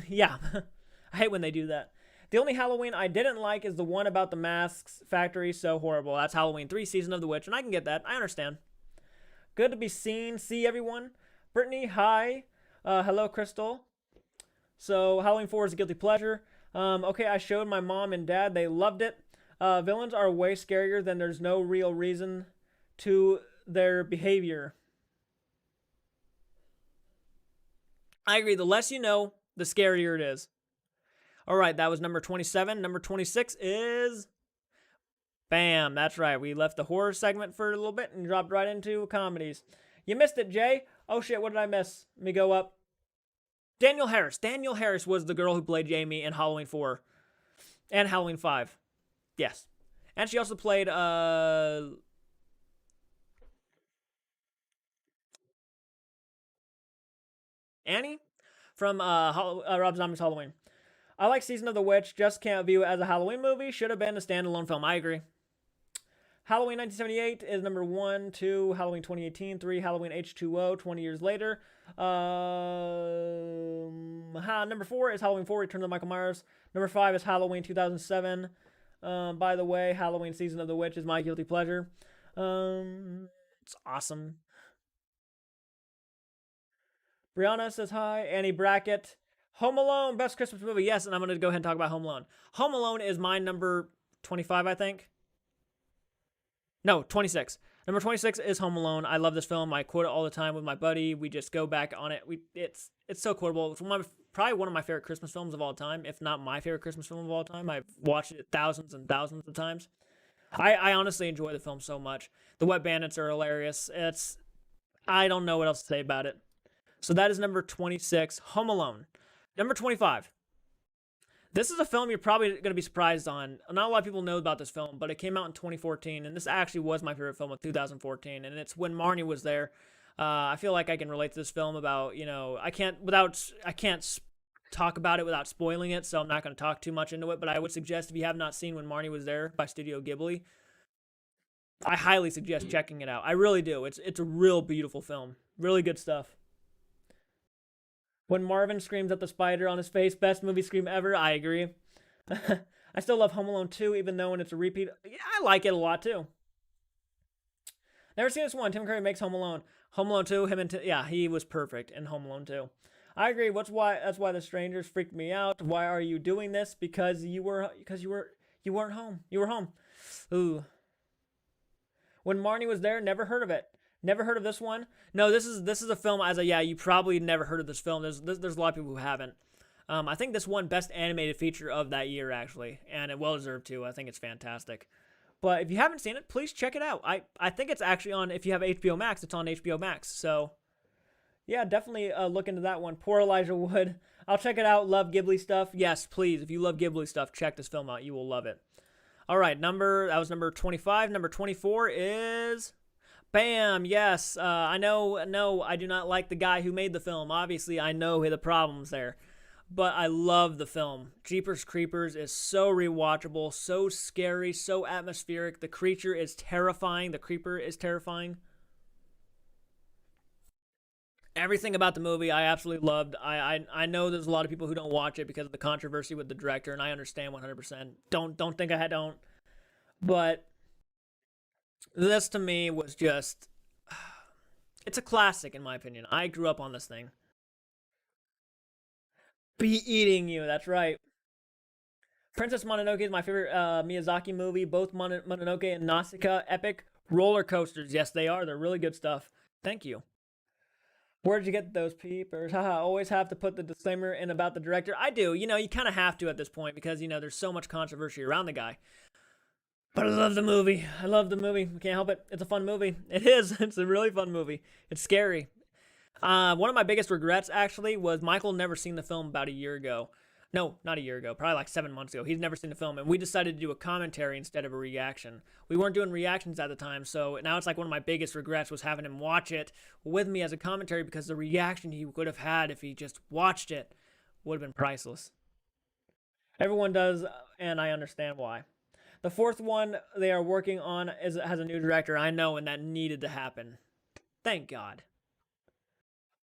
Yeah. I hate when they do that. The only Halloween I didn't like is the one about the masks factory. So horrible. That's Halloween 3, Season of the Witch, and I can get that. I understand. Good to be seen. See everyone. Brittany, hi. Hello, Crystal. So, Halloween 4 is a guilty pleasure. Okay, I showed my mom and dad. They loved it. Villains are way scarier than there's no real reason to their behavior. I agree. The less you know, the scarier it is. All right, that was number 27. Number 26 is... Bam, that's right. We left the horror segment for a little bit and dropped right into comedies. You missed it, Jay. Oh shit, what did I miss? Let me go up. Danielle Harris. Danielle Harris was the girl who played Jamie in Halloween 4 and Halloween 5. Yes. And she also played Annie from Rob Zombie's Halloween. I like Season of the Witch, just can't view it as a Halloween movie. Should have been a standalone film. I agree. Halloween 1978 is number 1, 2, Halloween 2018, 3, Halloween H2O, 20 years later. Number 4 is Halloween 4, Return of Michael Myers. Number 5 is Halloween 2007. By the way, Halloween Season of the Witch is my guilty pleasure. It's awesome. Brianna says hi. Annie Brackett. Home Alone, best Christmas movie. Yes, and I'm going to go ahead and talk about Home Alone. Home Alone is my number 25, I think. No, 26. Number 26 is Home Alone. I love this film. I quote it all the time with my buddy. We just go back on it. It's so quotable. It's probably one of my favorite Christmas films of all time, if not my favorite Christmas film of all time. I've watched it thousands and thousands of times. I honestly enjoy the film so much. The Wet Bandits are hilarious. I don't know what else to say about it. So that is number 26, Home Alone. Number 25. This is a film you're probably going to be surprised on. Not a lot of people know about this film, but it came out in 2014, and this actually was my favorite film of 2014, and it's When Marnie Was There. I feel like I can relate to this film about, I can't talk about it without spoiling it, so I'm not going to talk too much into it, but I would suggest if you have not seen When Marnie Was There by Studio Ghibli, I highly suggest checking it out. I really do. It's a real beautiful film. Really good stuff. When Marvin screams at the spider on his face, best movie scream ever. I agree. I still love Home Alone 2, even though when it's a repeat. Yeah, I like it a lot, too. Never seen this one. Tim Curry makes Home Alone. Home Alone 2, he was perfect in Home Alone 2. I agree. That's why The Strangers freaked me out. Why are you doing this? Because you weren't home. You were home. Ooh. When Marnie Was There, never heard of it. Never heard of this one? No, this is a film. You probably never heard of this film. There's a lot of people who haven't. I think this won Best Animated Feature of that year, actually, and it well deserved too. I think it's fantastic. But if you haven't seen it, please check it out. I think it's actually on. If you have HBO Max, it's on HBO Max. So yeah, definitely look into that one. Poor Elijah Wood. I'll check it out. Love Ghibli stuff. Yes, please. If you love Ghibli stuff, check this film out. You will love it. All right, that was number 25. Number 24 is. Bam, yes, I know, no, I do not like the guy who made the film. Obviously, I know the problems there, but I love the film. Jeepers Creepers is so rewatchable, so scary, so atmospheric. The creature is terrifying. The creeper is terrifying. Everything about the movie I absolutely loved. I know there's a lot of people who don't watch it because of the controversy with the director, and I understand 100%. Don't think I don't. But this to me was just, it's a classic in my opinion. I grew up on this thing. Be eating you, that's right. Princess Mononoke is my favorite Miyazaki movie. Both Mononoke and Nausicaa, epic roller coasters. Yes, they are. They're really good stuff. Thank you. Where'd you get those peepers? Haha, always have to put the disclaimer in about the director. I do. You kind of have to at this point because, there's so much controversy around the guy. But I love the movie. I love the movie. I can't help it. It's a fun movie. It is. It's a really fun movie. It's scary. One of my biggest regrets, actually, was Michael never seen the film about a year ago. No, not a year ago. Probably like 7 months ago. He's never seen the film, and we decided to do a commentary instead of a reaction. We weren't doing reactions at the time, so now it's like one of my biggest regrets was having him watch it with me as a commentary because the reaction he would have had if he just watched it would have been priceless. Everyone does, and I understand why. The fourth one they are working on has a new director, I know, and that needed to happen. Thank God.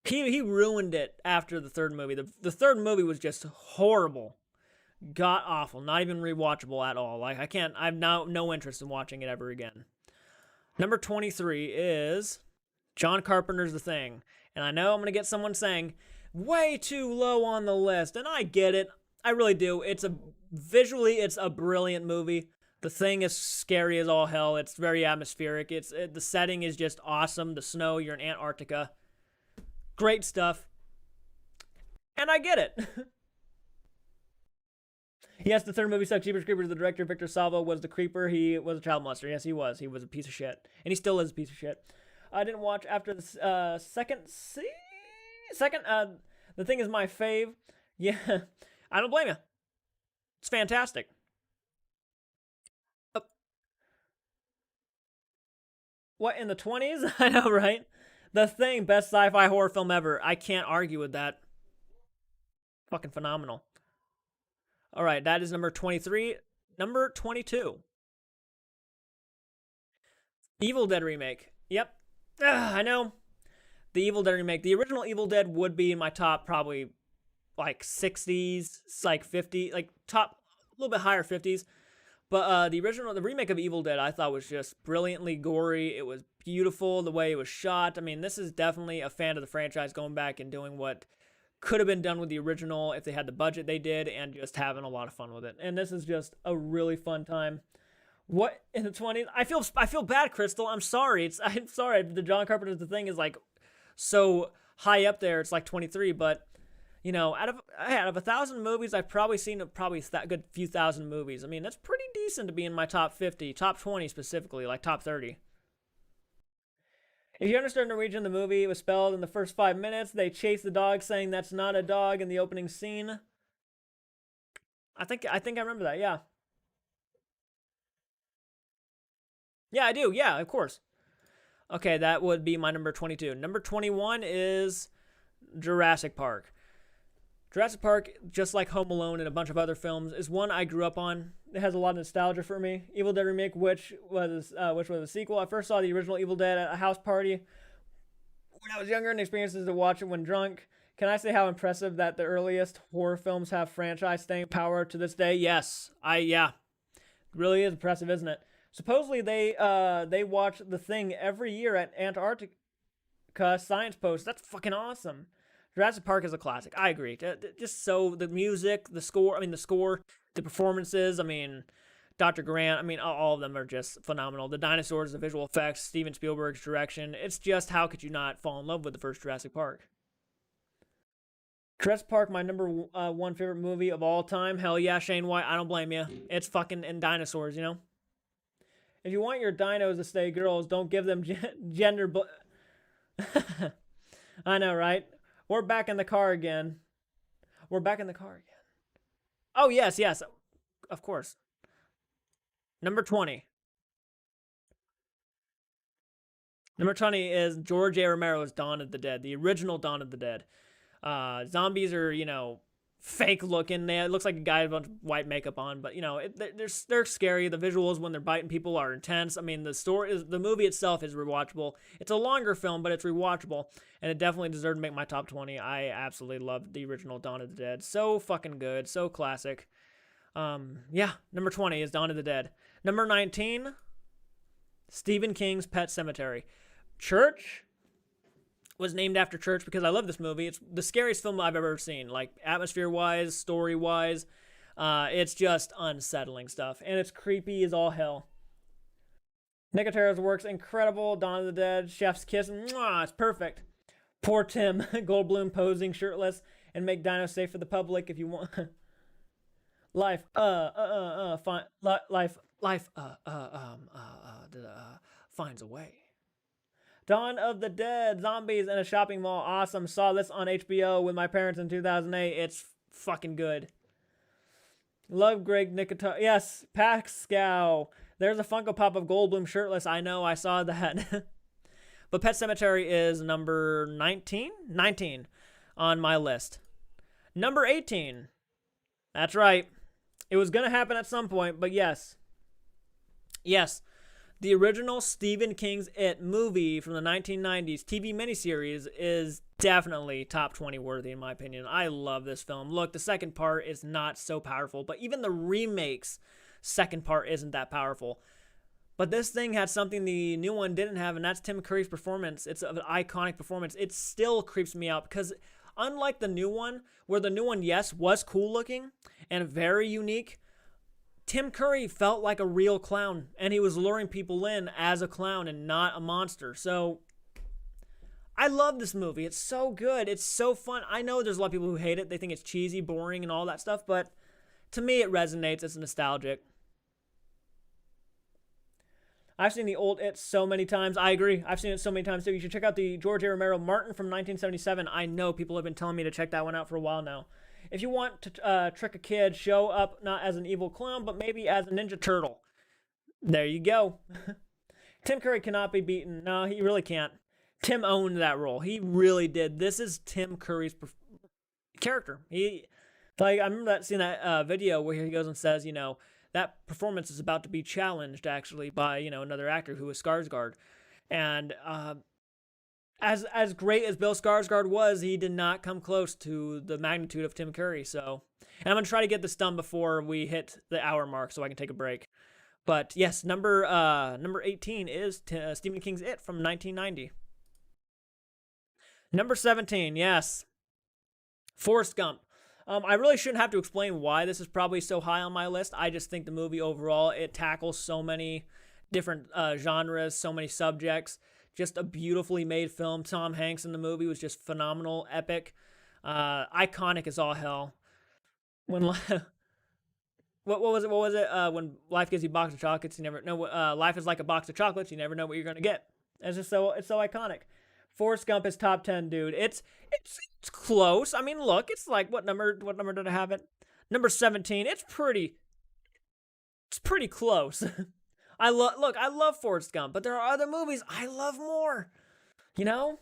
He ruined it after the third movie. The third movie was just horrible. God awful. Not even rewatchable at all. Like, I have now no interest in watching it ever again. Number 23 is John Carpenter's The Thing. And I know I'm going to get someone saying, way too low on the list. And I get it. I really do. Visually, it's a brilliant movie. The Thing is scary as all hell. It's very atmospheric. The setting is just awesome. The snow, you're in Antarctica. Great stuff. And I get it. Yes, the third movie sucked. Jeepers Creepers, the director, Victor Salvo, was the creeper. He was a child molester. Yes, he was. He was a piece of shit. And he still is a piece of shit. I didn't watch after the second. The Thing is my fave. Yeah, I don't blame you. It's fantastic. What, in the 20s? I know, right? The Thing, best sci-fi horror film ever. I can't argue with that. Fucking phenomenal. All right, that is number 23. Number 22. Evil Dead remake. Yep. I know. The Evil Dead remake. The original Evil Dead would be in my top probably like 60s, like 50, like top, a little bit higher 50s. But the remake of Evil Dead, I thought was just brilliantly gory. It was beautiful the way it was shot. I mean, this is definitely a fan of the franchise going back and doing what could have been done with the original if they had the budget they did, and just having a lot of fun with it. And this is just a really fun time. What in the 20s? I feel bad, Crystal. I'm sorry. I'm sorry. The John Carpenter's The Thing is like so high up there. It's like 23, but you know, out of 1,000 movies, I've probably seen that good few thousand movies. I mean, that's pretty decent to be in my top 50, top 20 specifically, like top 30. If you understand Norwegian, the movie was spelled in the first 5 minutes. They chase the dog, saying that's not a dog in the opening scene. I think I remember that. Yeah. Yeah, I do. Yeah, of course. Okay, that would be my number 22. Number 21 is Jurassic Park. Jurassic Park, just like Home Alone and a bunch of other films, is one I grew up on. It has a lot of nostalgia for me. Evil Dead Remake, which was a sequel. I first saw the original Evil Dead at a house party when I was younger, and experiences to watch it when drunk. Can I say how impressive that the earliest horror films have franchise staying power to this day? Yes, yeah, it really is impressive, isn't it? Supposedly they watch The Thing every year at Antarctica Science Post. That's fucking awesome. Jurassic Park is a classic. I agree. Just so the music, the score, the performances, Dr. Grant, all of them are just phenomenal. The dinosaurs, the visual effects, Steven Spielberg's direction. It's just, how could you not fall in love with the first Jurassic Park? Jurassic Park, my number one favorite movie of all time. Hell yeah, Shane White. I don't blame you. It's fucking and dinosaurs, you know? If you want your dinos to stay girls, don't give them gender... I know, right? We're back in the car again. Oh, yes, of course. Number 20. Number 20 is George A. Romero's Dawn of the Dead, the original Dawn of the Dead. Zombies are, fake looking. It looks like a guy with a bunch of white makeup on, but they're scary. The visuals when they're biting people are intense. The movie itself is rewatchable. It's a longer film, but it's rewatchable, and it definitely deserved to make my top 20. I absolutely loved the original Dawn of the Dead. So fucking good, so classic. Yeah, number 20 is Dawn of the Dead. Number 19, Stephen King's Pet Sematary. Church was named after Church because I love this movie. It's the scariest film I've ever seen, like atmosphere-wise, story-wise. It's just unsettling stuff, and it's creepy as all hell. Nicotero's work's incredible. Dawn of the Dead, Chef's Kiss, mwah, it's perfect. Poor Tim Goldblum posing shirtless and make dinos safe for the public if you want. Life finds a way. Dawn of the Dead, zombies in a shopping mall. Awesome. Saw this on HBO with my parents in 2008. It's fucking good. Love Greg Nicotero. Yes, Pascal. There's a Funko Pop of Goldblum shirtless. I know, I saw that. But Pet Sematary is number 19? 19 on my list. Number 18. That's right. It was going to happen at some point, but yes. Yes. The original Stephen King's It movie from the 1990s TV miniseries is definitely top 20 worthy in my opinion. I love this film. Look, the second part is not so powerful, but even the remake's second part isn't that powerful. But this thing had something the new one didn't have, and that's Tim Curry's performance. It's an iconic performance. It still creeps me out because unlike the new one, where the new one, yes, was cool looking and very unique, Tim Curry felt like a real clown, and he was luring people in as a clown and not a monster. So, I love this movie. It's so good. It's so fun. I know there's a lot of people who hate it. They think it's cheesy, boring, and all that stuff, but to me, it resonates. It's nostalgic. I've seen the old It so many times. I agree. I've seen it so many times, too. You should check out the George A. Romero Martin from 1977. I know people have been telling me to check that one out for a while now. If you want to trick a kid, show up not as an evil clown, but maybe as a Ninja Turtle. There you go. Tim Curry cannot be beaten. No, he really can't. Tim owned that role. He really did. This is Tim Curry's character. I remember seeing that video where he goes and says, that performance is about to be challenged, actually, by, another actor who was Skarsgård. And as great as Bill Skarsgård was, he did not come close to the magnitude of Tim Curry. So, and I'm going to try to get this done before we hit the hour mark so I can take a break. But yes, number 18 is Stephen King's It from 1990. Number 17, yes. Forrest Gump. I really shouldn't have to explain why this is probably so high on my list. I just think the movie overall, it tackles so many different genres, so many subjects. Just a beautifully made film. Tom Hanks in the movie was just phenomenal, epic, iconic as all hell. When what was it? What was it? When life gives you a box of chocolates, you never know. Life is like a box of chocolates. You never know what you're gonna get. It's so iconic. Forrest Gump is top 10, dude. It's close. I mean, look, it's like what number did I have it? Number 17. It's pretty close. I love Forrest Gump, but there are other movies I love more. You know?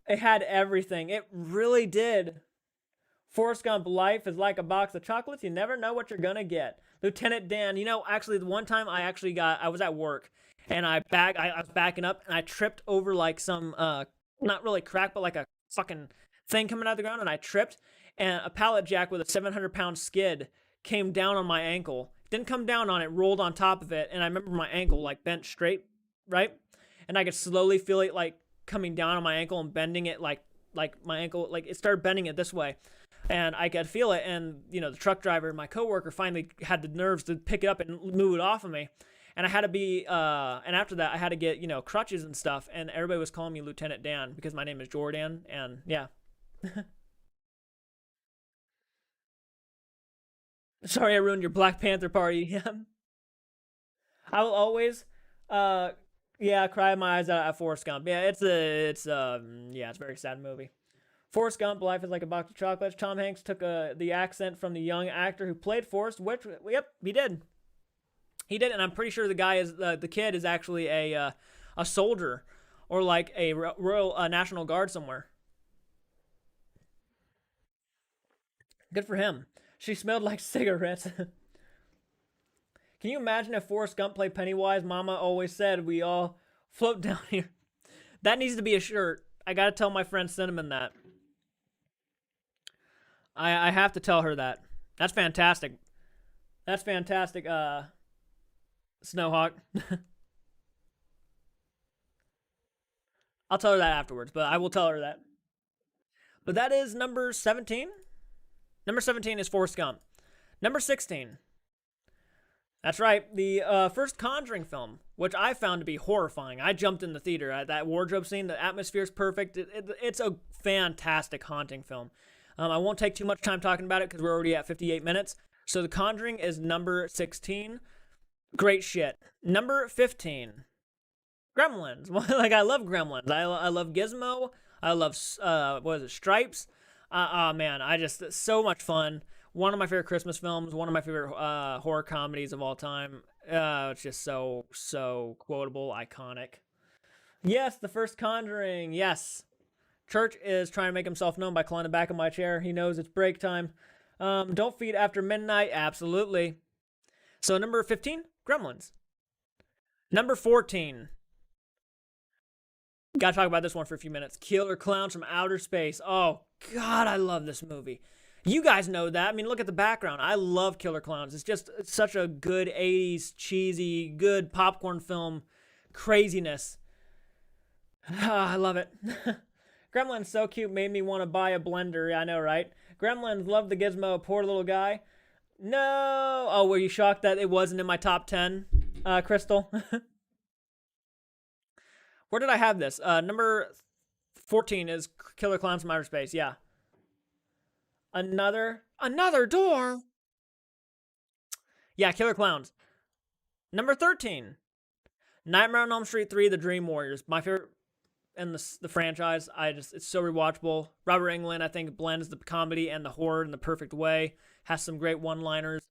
It had everything. It really did. Forrest Gump, life is like a box of chocolates. You never know what you're gonna get. Lieutenant Dan, actually the one time I was at work and I was backing up and I tripped over like some not really crack, but like a fucking thing coming out of the ground, and I tripped, and a pallet jack with a 700-pound skid came down on my ankle. Didn't come down on it, rolled on top of it, and I remember my ankle like bent straight, right? And I could slowly feel it like coming down on my ankle and bending it like my ankle, like it started bending it this way. And I could feel it, and the truck driver, my coworker, finally had the nerves to pick it up and move it off of me. And I had to be, and after that, I had to get, crutches and stuff, and everybody was calling me Lieutenant Dan because my name is Jordan, and yeah. Sorry I ruined your Black Panther party. I will always, uh, yeah, cry my eyes out at Forrest Gump. Yeah, it's a very sad movie. Forrest Gump, life is like a box of chocolates. Tom Hanks took the accent from the young actor who played Forrest, which, yep, he did. He did, and I'm pretty sure the kid is actually a soldier or like a Royal National Guard somewhere. Good for him. She smelled like cigarettes. Can you imagine if Forrest Gump played Pennywise? Mama always said we all float down here. That needs to be a shirt. I gotta tell my friend Cinnamon that. I have to tell her that. That's fantastic. That's fantastic, Snowhawk. I'll tell her that afterwards, but I will tell her that. But that is number 17. Number 17 is Forrest Gump. Number 16. That's right, the first Conjuring film, which I found to be horrifying. I jumped in the theater at that wardrobe scene. The atmosphere is perfect. It's a fantastic haunting film. I won't take too much time talking about it because we're already at 58 minutes. So The Conjuring is number 16. Great shit. Number 15. Gremlins. Like, I love Gremlins. I love Gizmo. I love, what is it, Stripes. Oh, man, it's so much fun. One of my favorite Christmas films. One of my favorite horror comedies of all time. It's just so quotable, iconic. Yes, the first Conjuring. Yes. Church is trying to make himself known by clawing the back of my chair. He knows it's break time. Don't feed after midnight. Absolutely. So number 15, Gremlins. Number 14. Gotta talk about this one for a few minutes. Killer Clowns from Outer Space. Oh, God, I love this movie. You guys know that. I mean, look at the background. I love Killer Clowns. It's such a good 80s, cheesy, good popcorn film craziness. I love it. Gremlins so cute, made me want to buy a blender. I know, right? Gremlins, love the gizmo, poor little guy. No! Oh, were you shocked that it wasn't in my top 10, Crystal? Where did I have this? Number 14 is Killer Clowns from Outer Space. Yeah. Another door? Yeah, Killer Clowns. Number 13. Nightmare on Elm Street 3, The Dream Warriors. My favorite in the franchise. It's so rewatchable. Robert Englund, I think, blends the comedy and the horror in the perfect way. Has some great one-liners.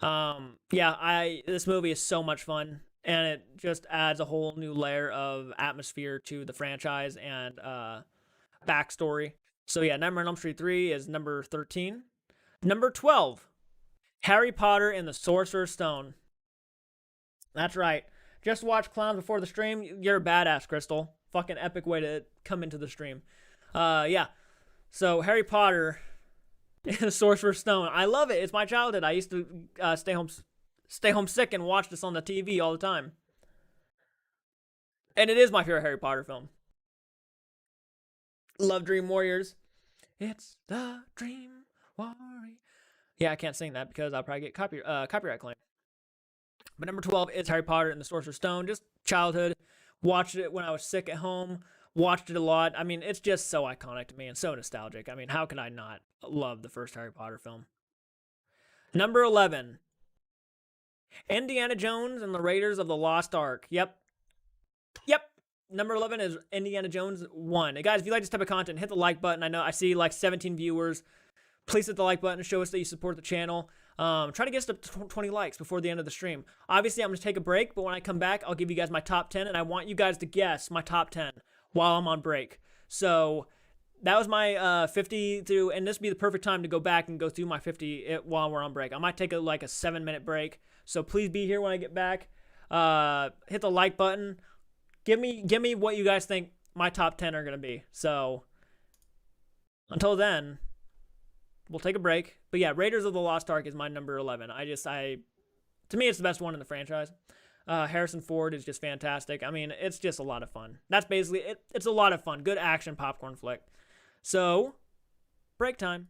This movie is so much fun, and it just adds a whole new layer of atmosphere to the franchise and backstory. So yeah, Nightmare on Elm Street 3 is number 13. Number 12, Harry Potter and the Sorcerer's Stone. That's right. Just watch Clowns before the stream. You're a badass, Crystal. Fucking epic way to come into the stream. Yeah. So Harry Potter and the Sorcerer's Stone. I love it. It's my childhood. I used to stay home sick and watch this on the TV all the time. And it is my favorite Harry Potter film. Love Dream Warriors. It's the Dream Warrior. Yeah, I can't sing that because I'll probably get copyright claim. But number 12 is Harry Potter and the Sorcerer's Stone. Just childhood. Watched it when I was sick at home. Watched it a lot. I mean, it's just so iconic to me and so nostalgic. I mean, how can I not love the first Harry Potter film? Number 11, Indiana Jones and the Raiders of the Lost Ark. Yep. Number 11 is Indiana Jones 1. And guys, if you like this type of content, hit the like button. I know I see like 17 viewers. Please hit the like button to show us that you support the channel. Try to get us to 20 likes before the end of the stream. Obviously, I'm going to take a break, but when I come back, I'll give you guys my top 10, and I want you guys to guess my top 10 while I'm on break. So that was my 50 through, and this would be the perfect time to go back and go through my 50 while we're on break. I might take like a 7-minute break, so please be here when I get back. Hit the like button. Give me what you guys think my top 10 are going to be. So until then, we'll take a break. But yeah, Raiders of the Lost Ark is my number 11. To me, it's the best one in the franchise. Harrison Ford is just fantastic. I mean, it's just a lot of fun. That's basically it. It's a lot of fun. Good action popcorn flick. So, break time.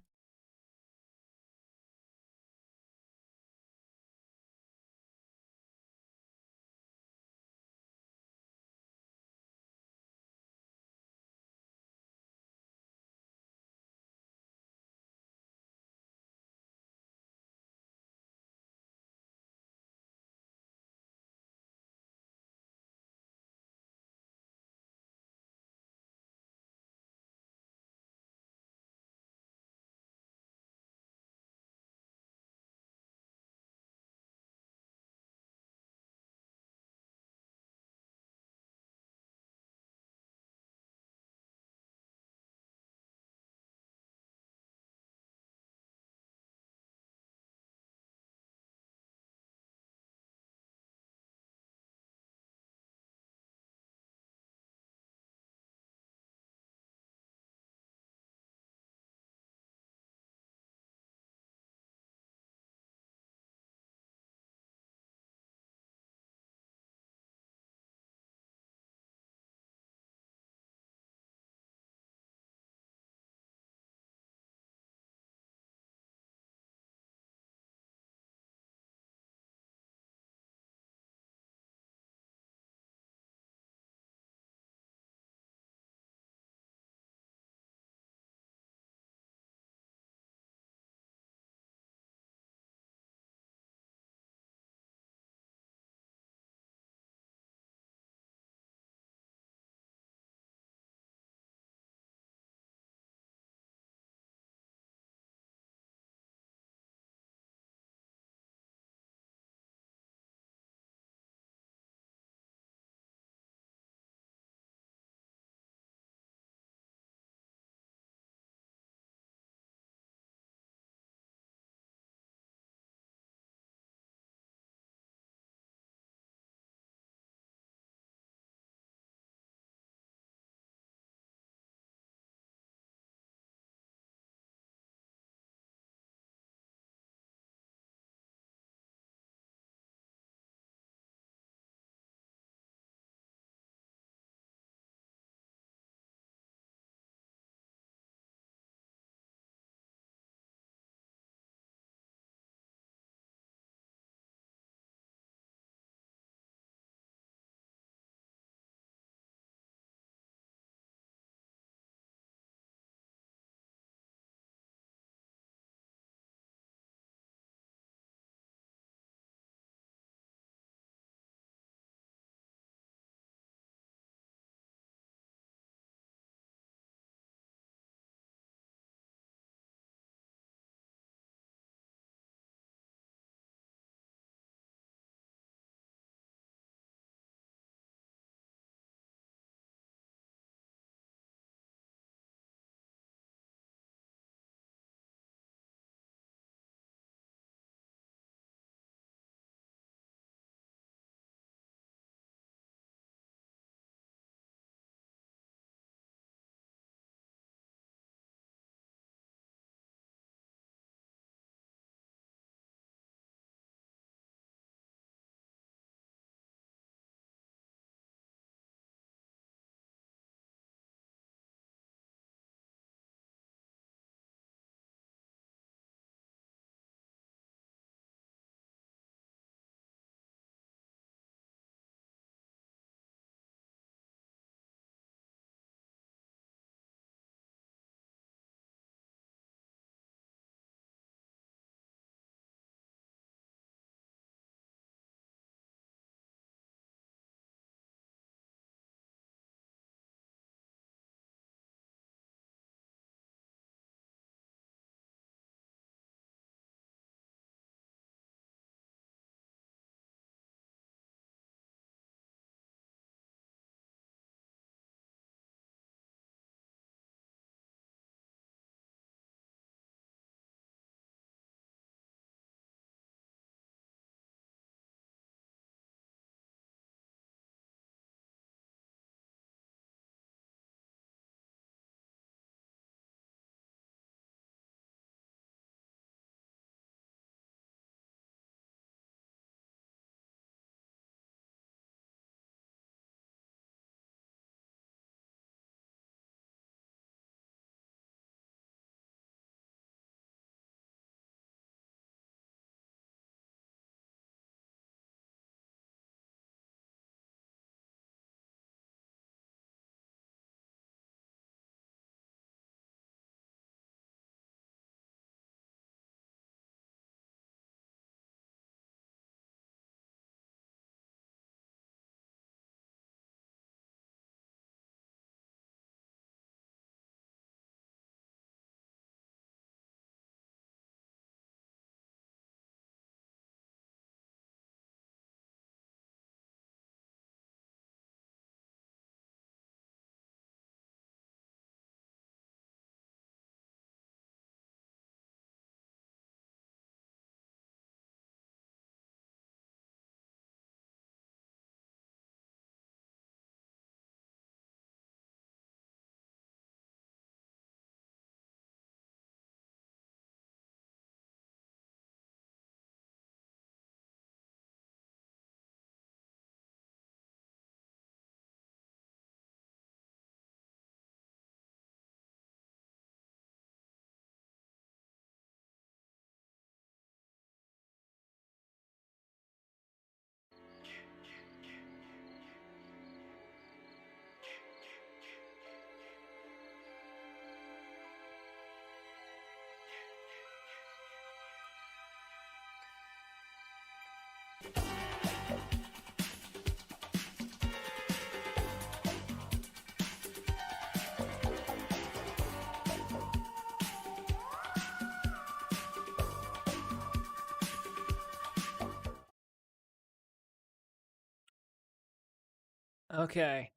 Okay.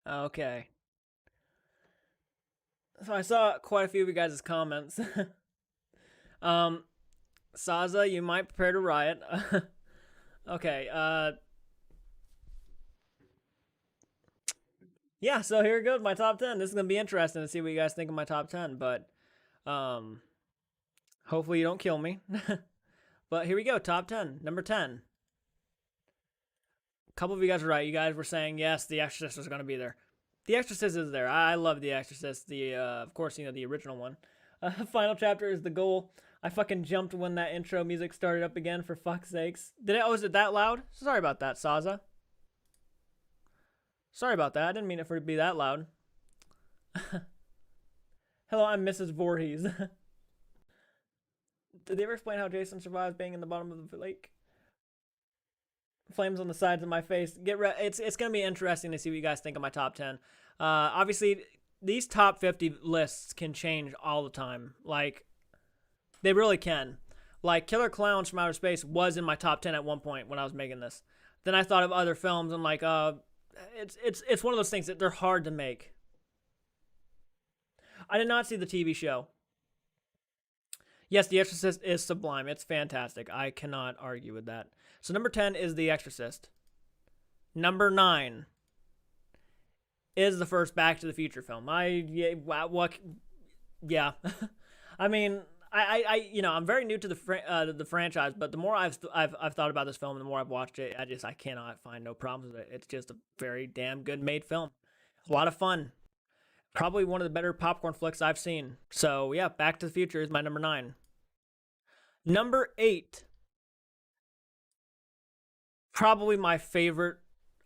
Okay. So I saw quite a few of you guys' comments. um, Saza, you might prepare to riot. Okay, yeah, so here goes my top 10. This is gonna be interesting to see what you guys think of my top 10, but um, hopefully you don't kill me. But here we go, top 10. Number 10. A couple of you guys were right. You guys were saying, yes, The Exorcist was gonna be there. The Exorcist is there. I love The Exorcist. Of course, the original one. Final chapter is the goal. I fucking jumped when that intro music started up again, for fuck's sakes. Was it that loud? Sorry about that, Saza. Sorry about that. I didn't mean it for it to be that loud. Hello, I'm Mrs. Voorhees. Did they ever explain how Jason survives being in the bottom of the lake? Flames on the sides of my face. It's gonna be interesting to see what you guys think of my top 10. Obviously, these top 50 lists can change all the time. Like, they really can. Like, Killer Clowns from Outer Space was in my top 10 at one point when I was making this. Then I thought of other films and like, it's one of those things that they're hard to make. I did not see the TV show. Yes, The Exorcist is sublime. It's fantastic. I cannot argue with that. So number 10 is The Exorcist. Number 9 is the first Back to the Future film. Yeah. I mean, I'm very new to the franchise, but the more I've thought about this film, the more I've watched it, I cannot find no problems with it. It's just a very damn good made film. A lot of fun. Probably one of the better popcorn flicks I've seen. So yeah, Back to the Future is my number 9. Number 8. Probably my favorite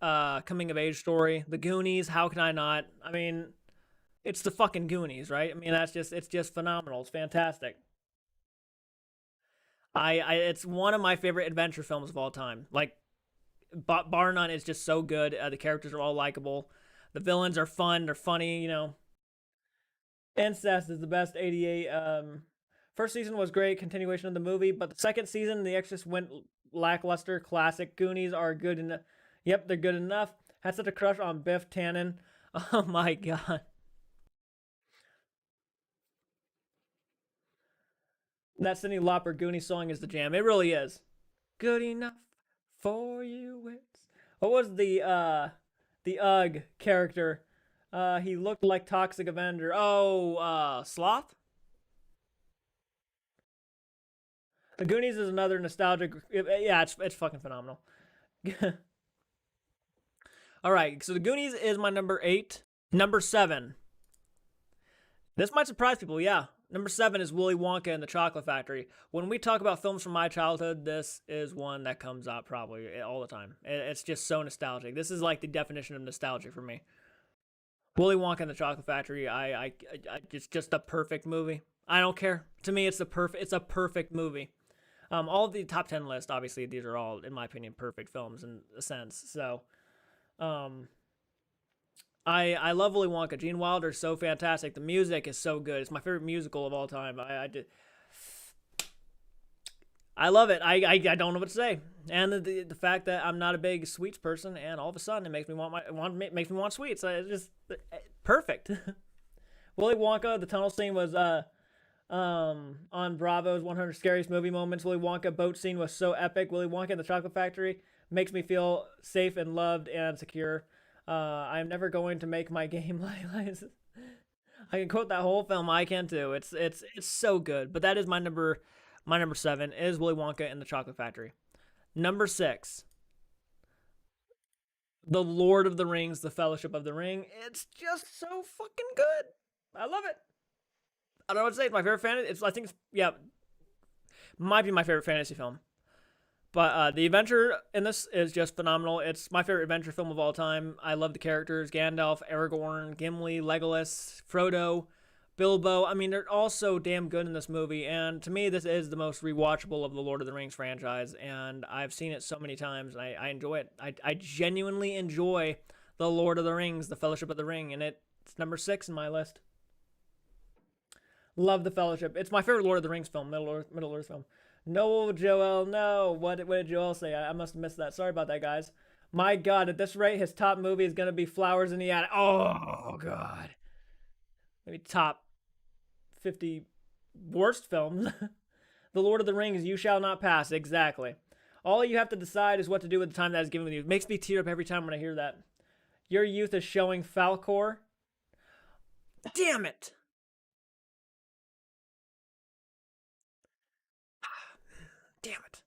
coming of age story. The Goonies. How can I not? I mean, it's the fucking Goonies, right? I mean, it's just phenomenal. It's fantastic. It's one of my favorite adventure films of all time. Like, bar none, it's just so good. The characters are all likable. The villains are fun. They're funny. Incest is the best. 88. First season was great. Continuation of the movie, but the second season, The Exorcist went lackluster. Classic. Goonies are good enough. Yep, they're good enough. Had such a crush on Biff Tannen. Oh my god. That Cyndi Lauper Goonie song is the jam. It really is. Good enough for you. What was the Ugg character? He looked like Toxic Avenger. Oh, Sloth? The Goonies is another nostalgic. Yeah, it's fucking phenomenal. All right, so The Goonies is my number 8. Number 7. This might surprise people, yeah. Number 7 is Willy Wonka and the Chocolate Factory. When we talk about films from my childhood, this is one that comes up probably all the time. It's just so nostalgic. This is like the definition of nostalgia for me. Willy Wonka and the Chocolate Factory, it's just a perfect movie. I don't care. To me, it's a perfect movie. All of the top 10 list, obviously, these are all, in my opinion, perfect films in a sense. So, I love Willy Wonka. Gene Wilder is so fantastic. The music is so good. It's my favorite musical of all time. I love it. I don't know what to say. And the fact that I'm not a big sweets person, and all of a sudden it makes me want sweets. It's just perfect. Willy Wonka. The tunnel scene was on Bravo's 100 Scariest Movie Moments. Willy Wonka boat scene was so epic. Willy Wonka and the Chocolate Factory makes me feel safe and loved and secure. I'm never going to make my game like I can quote that whole film. I can too. It's so good. But that is my number 7 is Willy Wonka and the Chocolate Factory. Number 6, The Lord of the Rings, The Fellowship of the Ring. It's just so fucking good. I love it. I don't know what to say. It's my favorite fantasy. Might be my favorite fantasy film. But the adventure in this is just phenomenal. It's my favorite adventure film of all time. I love the characters. Gandalf, Aragorn, Gimli, Legolas, Frodo, Bilbo. I mean, they're all so damn good in this movie. And to me, this is the most rewatchable of the Lord of the Rings franchise. And I've seen it so many times, and I enjoy it. I genuinely enjoy The Lord of the Rings, The Fellowship of the Ring. And it's number 6 in my list. Love The Fellowship. It's my favorite Lord of the Rings film, Middle Earth film. No, Joel, no. What did Joel say? I must have missed that. Sorry about that, guys. My God, at this rate, his top movie is gonna be Flowers in the Attic. Oh God. Maybe top 50 worst films. The Lord of the Rings, You Shall Not Pass. Exactly. All you have to decide is what to do with the time that is given to you. It makes me tear up every time when I hear that. Your youth is showing Falcor. Damn it. Damn it.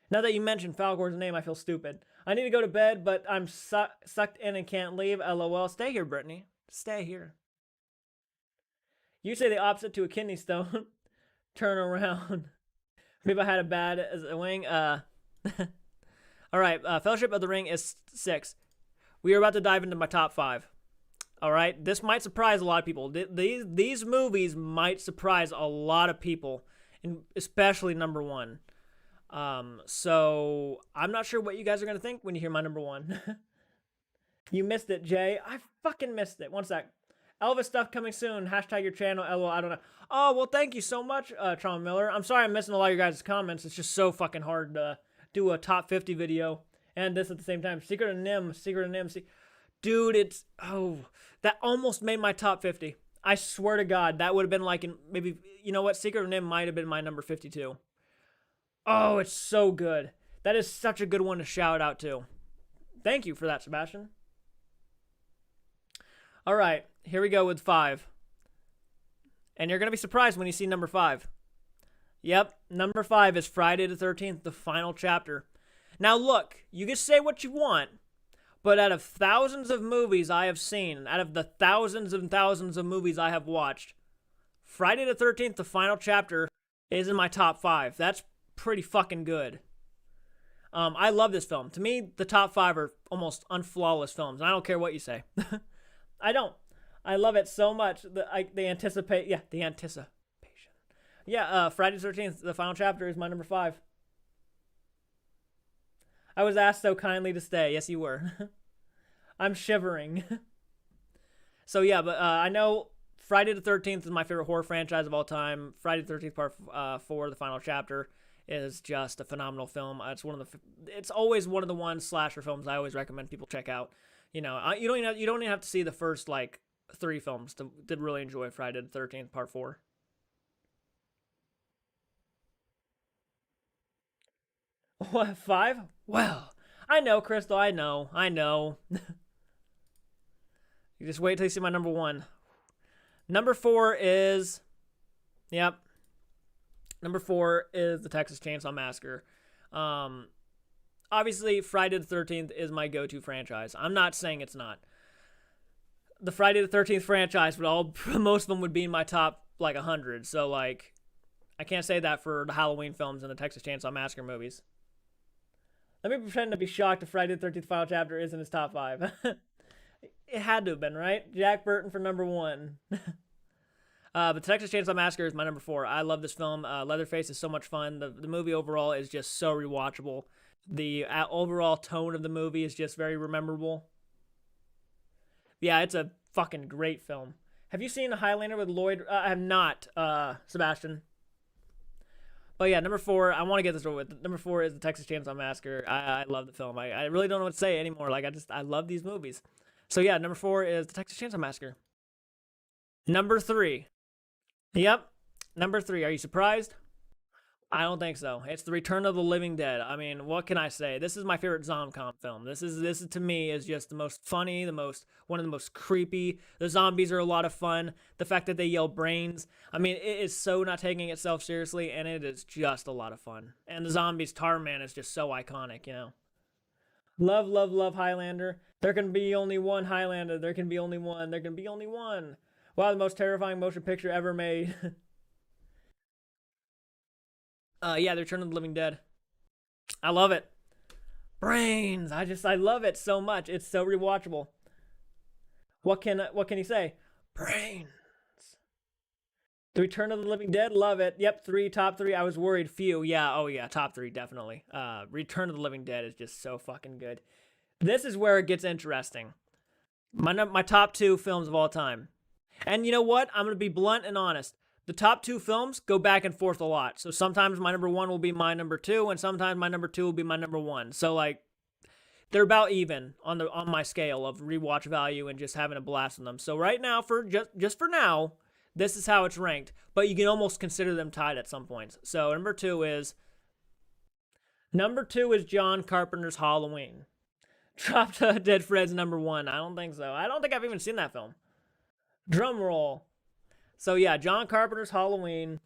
Now that you mentioned Falcor's name, I feel stupid. I need to go to bed, but I'm sucked in and can't leave. LOL. Stay here, Brittany. Stay here. You say the opposite to a kidney stone. Turn around. Maybe I had a bad as a wing. All right. Fellowship of the Ring is 6. We are about to dive into my top 5. All right. This might surprise a lot of people. These movies might surprise a lot of people, and especially number 1. So I'm not sure what you guys are gonna think when you hear my number 1. You missed it, Jay. I fucking missed it. One sec. Elvis stuff coming soon. Hashtag your channel. LOL. I don't know. Oh, well, thank you so much, Tron Miller. I'm sorry I'm missing a lot of your guys' comments. It's just so fucking hard to do a top 50 video and this at the same time. Secret of Nim. Dude, it's... Oh, that almost made my top 50. I swear to God, that would have been like... maybe... You know what? Secret of Nim might have been my number 52. Oh, it's so good. That is such a good one to shout out to. Thank you for that, Sebastian. All right, here we go with 5. And you're going to be surprised when you see number 5. Yep, number 5 is Friday the 13th, the final chapter. Now look, you can say what you want, but out of thousands of movies I have seen, out of the thousands and thousands of movies I have watched, Friday the 13th, the final chapter, is in my top 5. That's pretty fucking good. I love this film. To me, the top 5 are almost unflawless films. And I don't care what you say. I don't. I love it so much. The anticipation. Yeah, Friday the 13th, the final chapter is my number 5. I was asked so kindly to stay. Yes, you were. I'm shivering. So yeah, but I know Friday the 13th is my favorite horror franchise of all time. Friday the 13th part 4, the final chapter, is just a phenomenal film. It's always one of the slasher films I always recommend people check out. You know, you don't even have to see the first like 3 films to really enjoy Friday the 13th part 4. What, 5? Well, I know, Crystal. I know. You just wait till you see my number 1. Number 4 is, yep. Number 4 is the Texas Chainsaw Massacre. Obviously, Friday the 13th is my go-to franchise. I'm not saying it's not. The Friday the 13th franchise most of them would be in my top, like, 100. So, like, I can't say that for the Halloween films and the Texas Chainsaw Massacre movies. Let me pretend to be shocked if Friday the 13th final chapter is in his top 5. It had to have been, right? Jack Burton for number 1. But Texas Chainsaw Massacre is my number 4. I love this film. Leatherface is so much fun. The movie overall is just so rewatchable. The overall tone of the movie is just very memorable. Yeah, it's a fucking great film. Have you seen Highlander with Lloyd? I have not, Sebastian. But yeah, number 4, I want to get this over with. Number 4 is the Texas Chainsaw Massacre. I love the film. I really don't know what to say anymore. Like, I love these movies. So yeah, number 4 is the Texas Chainsaw Massacre. Number 3. Yep, number 3. Are you surprised? I don't think so. It's The Return of the Living Dead. I mean, what can I say? This is my favorite Zomcom film. This is to me is just the most funny, one of the most creepy. The zombies are a lot of fun. The fact that they yell brains. I mean, it is so not taking itself seriously, and it is just a lot of fun. And the zombies, Tarman is just so iconic, you know. Love, love, love Highlander. There can be only one Highlander. There can be only one. There can be only one. Wow, the most terrifying motion picture ever made. Yeah, The Return of the Living Dead. I love it. Brains. I love it so much. It's so rewatchable. What can you say? Brains. The Return of the Living Dead. Love it. Yep, top 3. I was worried. Few. Yeah. Oh yeah. Top 3 definitely. Return of the Living Dead is just so fucking good. This is where it gets interesting. My top 2 films of all time. And you know what? I'm gonna be blunt and honest. The top 2 films go back and forth a lot. So sometimes my number 1 will be my number 2, and sometimes my number 2 will be my number 1. So, like, they're about even on my scale of rewatch value and just having a blast on them. So right now, for just for now, this is how it's ranked. But you can almost consider them tied at some points. So number two is John Carpenter's Halloween. Drop Dead Fred's number one. I don't think so. I don't think I've even seen that film. Drum roll. So yeah, John Carpenter's Halloween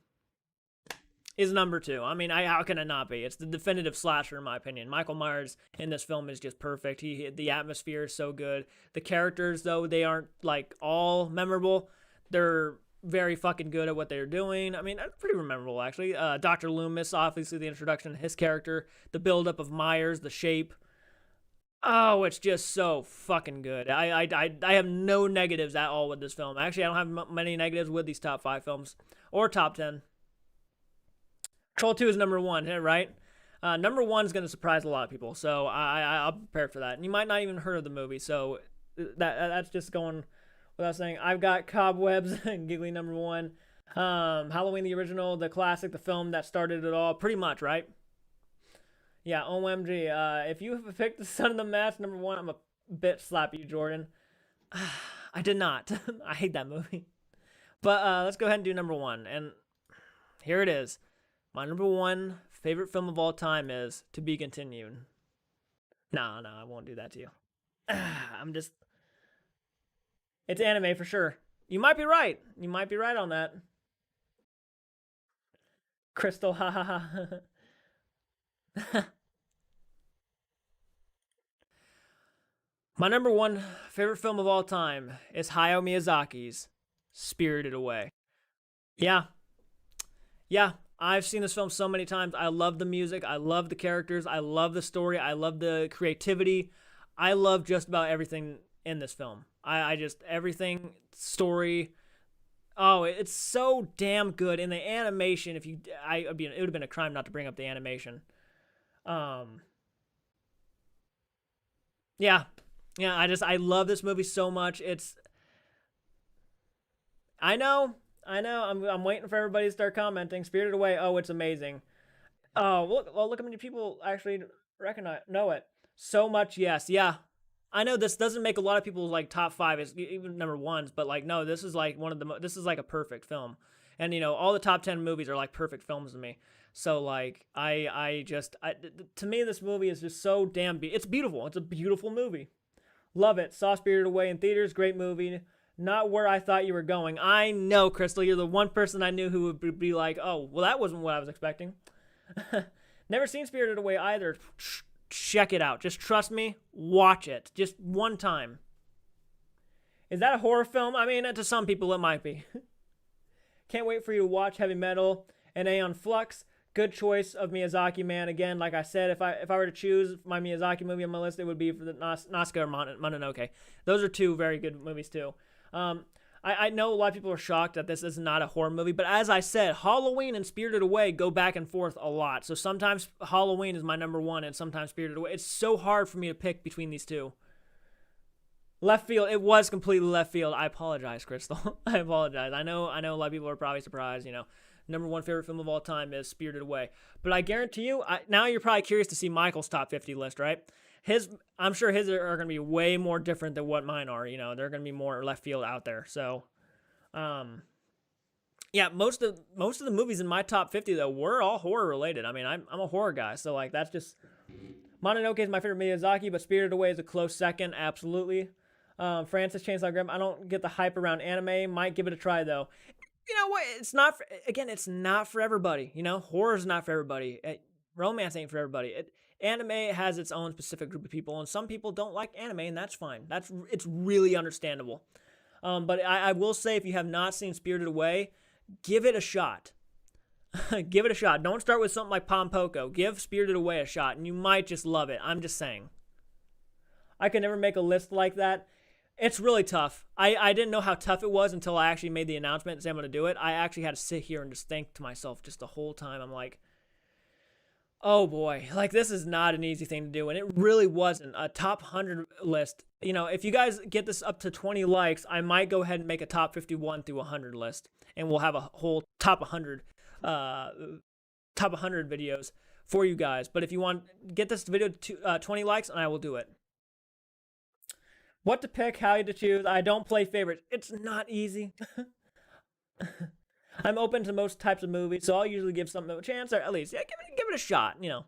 is number two. I mean, how can it not be? It's the definitive slasher in my opinion. Michael Myers in this film is just perfect. The atmosphere is so good. The characters, though, they aren't like all memorable. They're very fucking good at what they're doing. I mean, pretty memorable actually. Dr. Loomis, obviously the introduction of his character, the buildup of Myers, the shape. Oh, it's just so fucking good. I have no negatives at all with this film. Actually, I don't have many negatives with these top 5 films or top 10. Troll 2 is number 1, right? Number 1 is going to surprise a lot of people, so I'll prepare for that. And you might not even heard of the movie, so that's just going without saying. I've got Cobwebs, giggly number 1. Halloween, the original, the classic, the film that started it all, pretty much, right? Yeah, OMG. If you have picked The Son of the Mask, number 1, I'm a bit slap you, Jordan. I did not. I hate that movie. But let's go ahead and do number 1. And here it is. My number 1 favorite film of all time is To Be Continued. No, I won't do that to you. It's anime for sure. You might be right. You might be right on that. Crystal, ha ha ha. My number 1 favorite film of all time is Hayao Miyazaki's Spirited Away. Yeah, I've seen this film so many times. I love the music. I love the characters. I love the story. I love the creativity. I love just about everything in this film. Everything, story. Oh, it's so damn good. And the animation, it would have been a crime not to bring up the animation. Yeah, I love this movie so much. I know. I'm waiting for everybody to start commenting. Spirited Away. Oh, it's amazing. Oh, look how many people actually know it. So much, yes, yeah. I know this doesn't make a lot of people's like top 5, even number 1s, but like no, this is like this is like a perfect film, and all the top 10 movies are like perfect films to me. So like to me this movie is just so damn it's beautiful. It's a beautiful movie. Love it. Saw Spirited Away in theaters. Great movie. Not where I thought you were going. I know, Crystal, you're the one person I knew who would be like, oh, well, that wasn't what I was expecting. Never seen Spirited Away either. Check it out. Just trust me. Watch it. Just one time. Is that a horror film? I mean, to some people it might be. Can't wait for you to watch Heavy Metal and Aeon Flux. Good choice of Miyazaki, man. Again, like I said, if I were to choose my Miyazaki movie on my list, it would be for the Nausicaa or Mononoke. Those are 2 very good movies, too. I know a lot of people are shocked that this is not a horror movie, but as I said, Halloween and Spirited Away go back and forth a lot. So sometimes Halloween is my number 1 and sometimes Spirited Away. It's so hard for me to pick between these 2. Left field. It was completely left field. I apologize, Crystal. I apologize. I know a lot of people are probably surprised, Number 1 favorite film of all time is Spirited Away. But I guarantee you, now you're probably curious to see Michael's top 50 list, right? I'm sure his are going to be way more different than what mine are. They're going to be more left field out there. So, yeah, most of the movies in my top 50 though were all horror related. I mean, I'm a horror guy, so like that's just Mononoke is my favorite Miyazaki, but Spirited Away is a close second, absolutely. Francis Chainsaw Graham. I don't get the hype around anime. Might give it a try though. You know what? It's not for everybody. Horror's not for everybody. Romance ain't for everybody. Anime has its own specific group of people, and some people don't like anime, and that's fine. It's really understandable. But I will say, if you have not seen Spirited Away, give it a shot. Give it a shot. Don't start with something like Pompoko. Give Spirited Away a shot, and you might just love it. I'm just saying. I could never make a list like that. It's really tough. I didn't know how tough it was until I actually made the announcement and said I'm going to do it. I actually had to sit here and just think to myself just the whole time. I'm like, oh boy, like this is not an easy thing to do. And it really wasn't. A top 100 list. If you guys get this up to 20 likes, I might go ahead and make a top 51 through 100 list. And we'll have a whole top 100 videos. for you guys. But if you want, get this video to 20 likes, and I will do it. What to pick, how to choose. I don't play favorites. It's not easy. I'm open to most types of movies, so I'll usually give something a chance, or at least give it a shot, you know.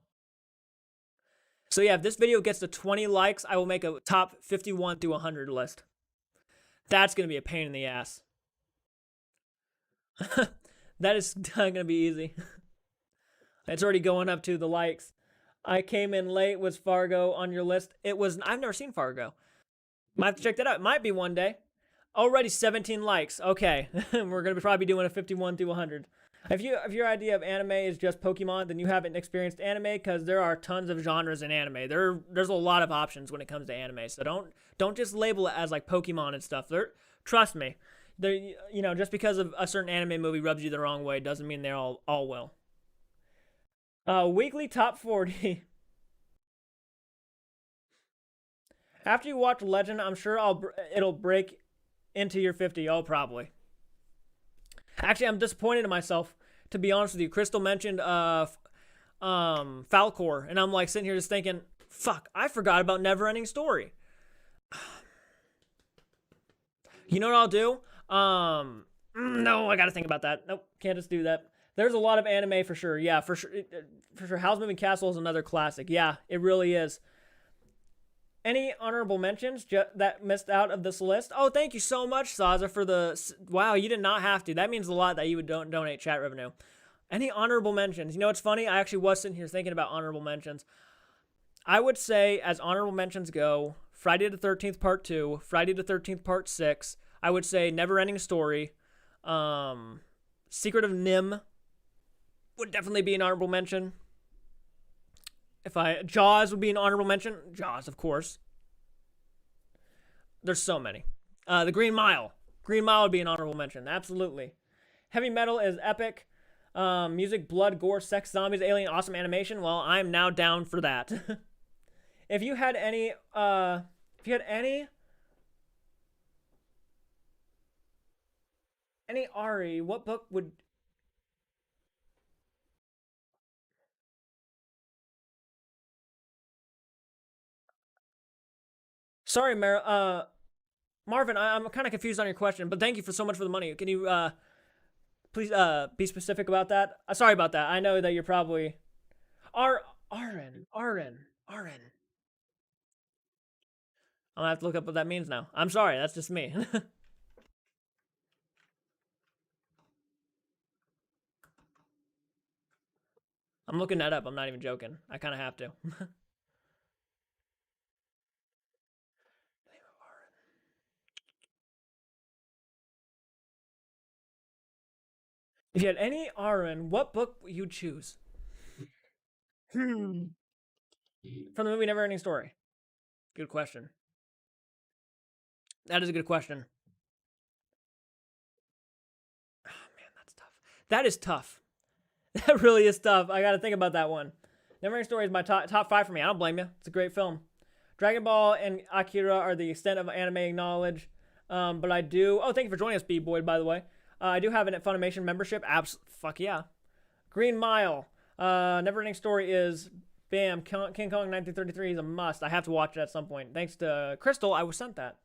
So yeah, if this video gets to 20 likes, I will make a top 51 through 100 list. That's gonna be a pain in the ass. That is not gonna be easy. It's already going up to the likes. I came in late. Was Fargo on your list? It was. I've never seen Fargo. Might have to check that out. It might be one day. Already 17 likes. Okay, we're gonna probably be doing a 51 through 100. If your idea of anime is just Pokemon, then you haven't experienced anime, because there are tons of genres in anime. There's a lot of options when it comes to anime. So don't just label it as like Pokemon and stuff. Trust me. Just because of a certain anime movie rubs you the wrong way doesn't mean they're all will. Weekly top 40. After you watch Legend, I'm sure it'll break into your 50. Oh, probably. Actually, I'm disappointed in myself, to be honest with you. Crystal mentioned Falcor, and I'm like sitting here just thinking, fuck, I forgot about Neverending Story. You know what I'll do? No, I gotta think about that. Nope, can't just do that. There's a lot of anime for sure. Yeah, for sure. For sure. Howl's Moving Castle is another classic. Yeah, it really is. Any honorable mentions that missed out of this list? Oh, thank you so much, Saza, for the... Wow, you did not have to. That means a lot that you would donate chat revenue. Any honorable mentions? You know what's funny? I actually was sitting here thinking about honorable mentions. I would say, as honorable mentions go, Friday the 13th Part 2, Friday the 13th Part 6. I would say Neverending Story. Secret of Nim would definitely be an honorable mention. Jaws would be an honorable mention. Jaws, of course. There's so many. The Green Mile. Green Mile would be an honorable mention. Absolutely. Heavy metal is epic. Music, blood, gore, sex, zombies, alien, awesome animation. Well, I'm now down for that. If you had any Ari, what book would... Sorry, Marvin, I'm kind of confused on your question, but thank you for so much for the money. Can you please be specific about that? Sorry about that. I know that you're probably Aren. I'm gonna have to look up what that means now. I'm sorry, that's just me. I'm looking that up. I'm not even joking. I kind of have to. If you had any Aren, what book would you choose? From the movie Neverending Story. Good question. That is a good question. Oh, man, that's tough. That is tough. That really is tough. I gotta think about that one. Neverending Story is my top 5 for me. I don't blame you. It's a great film. Dragon Ball and Akira are the extent of anime knowledge. But I do... Oh, thank you for joining us, B-Boy, by the way. I do have an Funimation membership. Fuck yeah. Green Mile. Neverending Story is... Bam. King Kong 1933 is a must. I have to watch it at some point. Thanks to Crystal, I was sent that.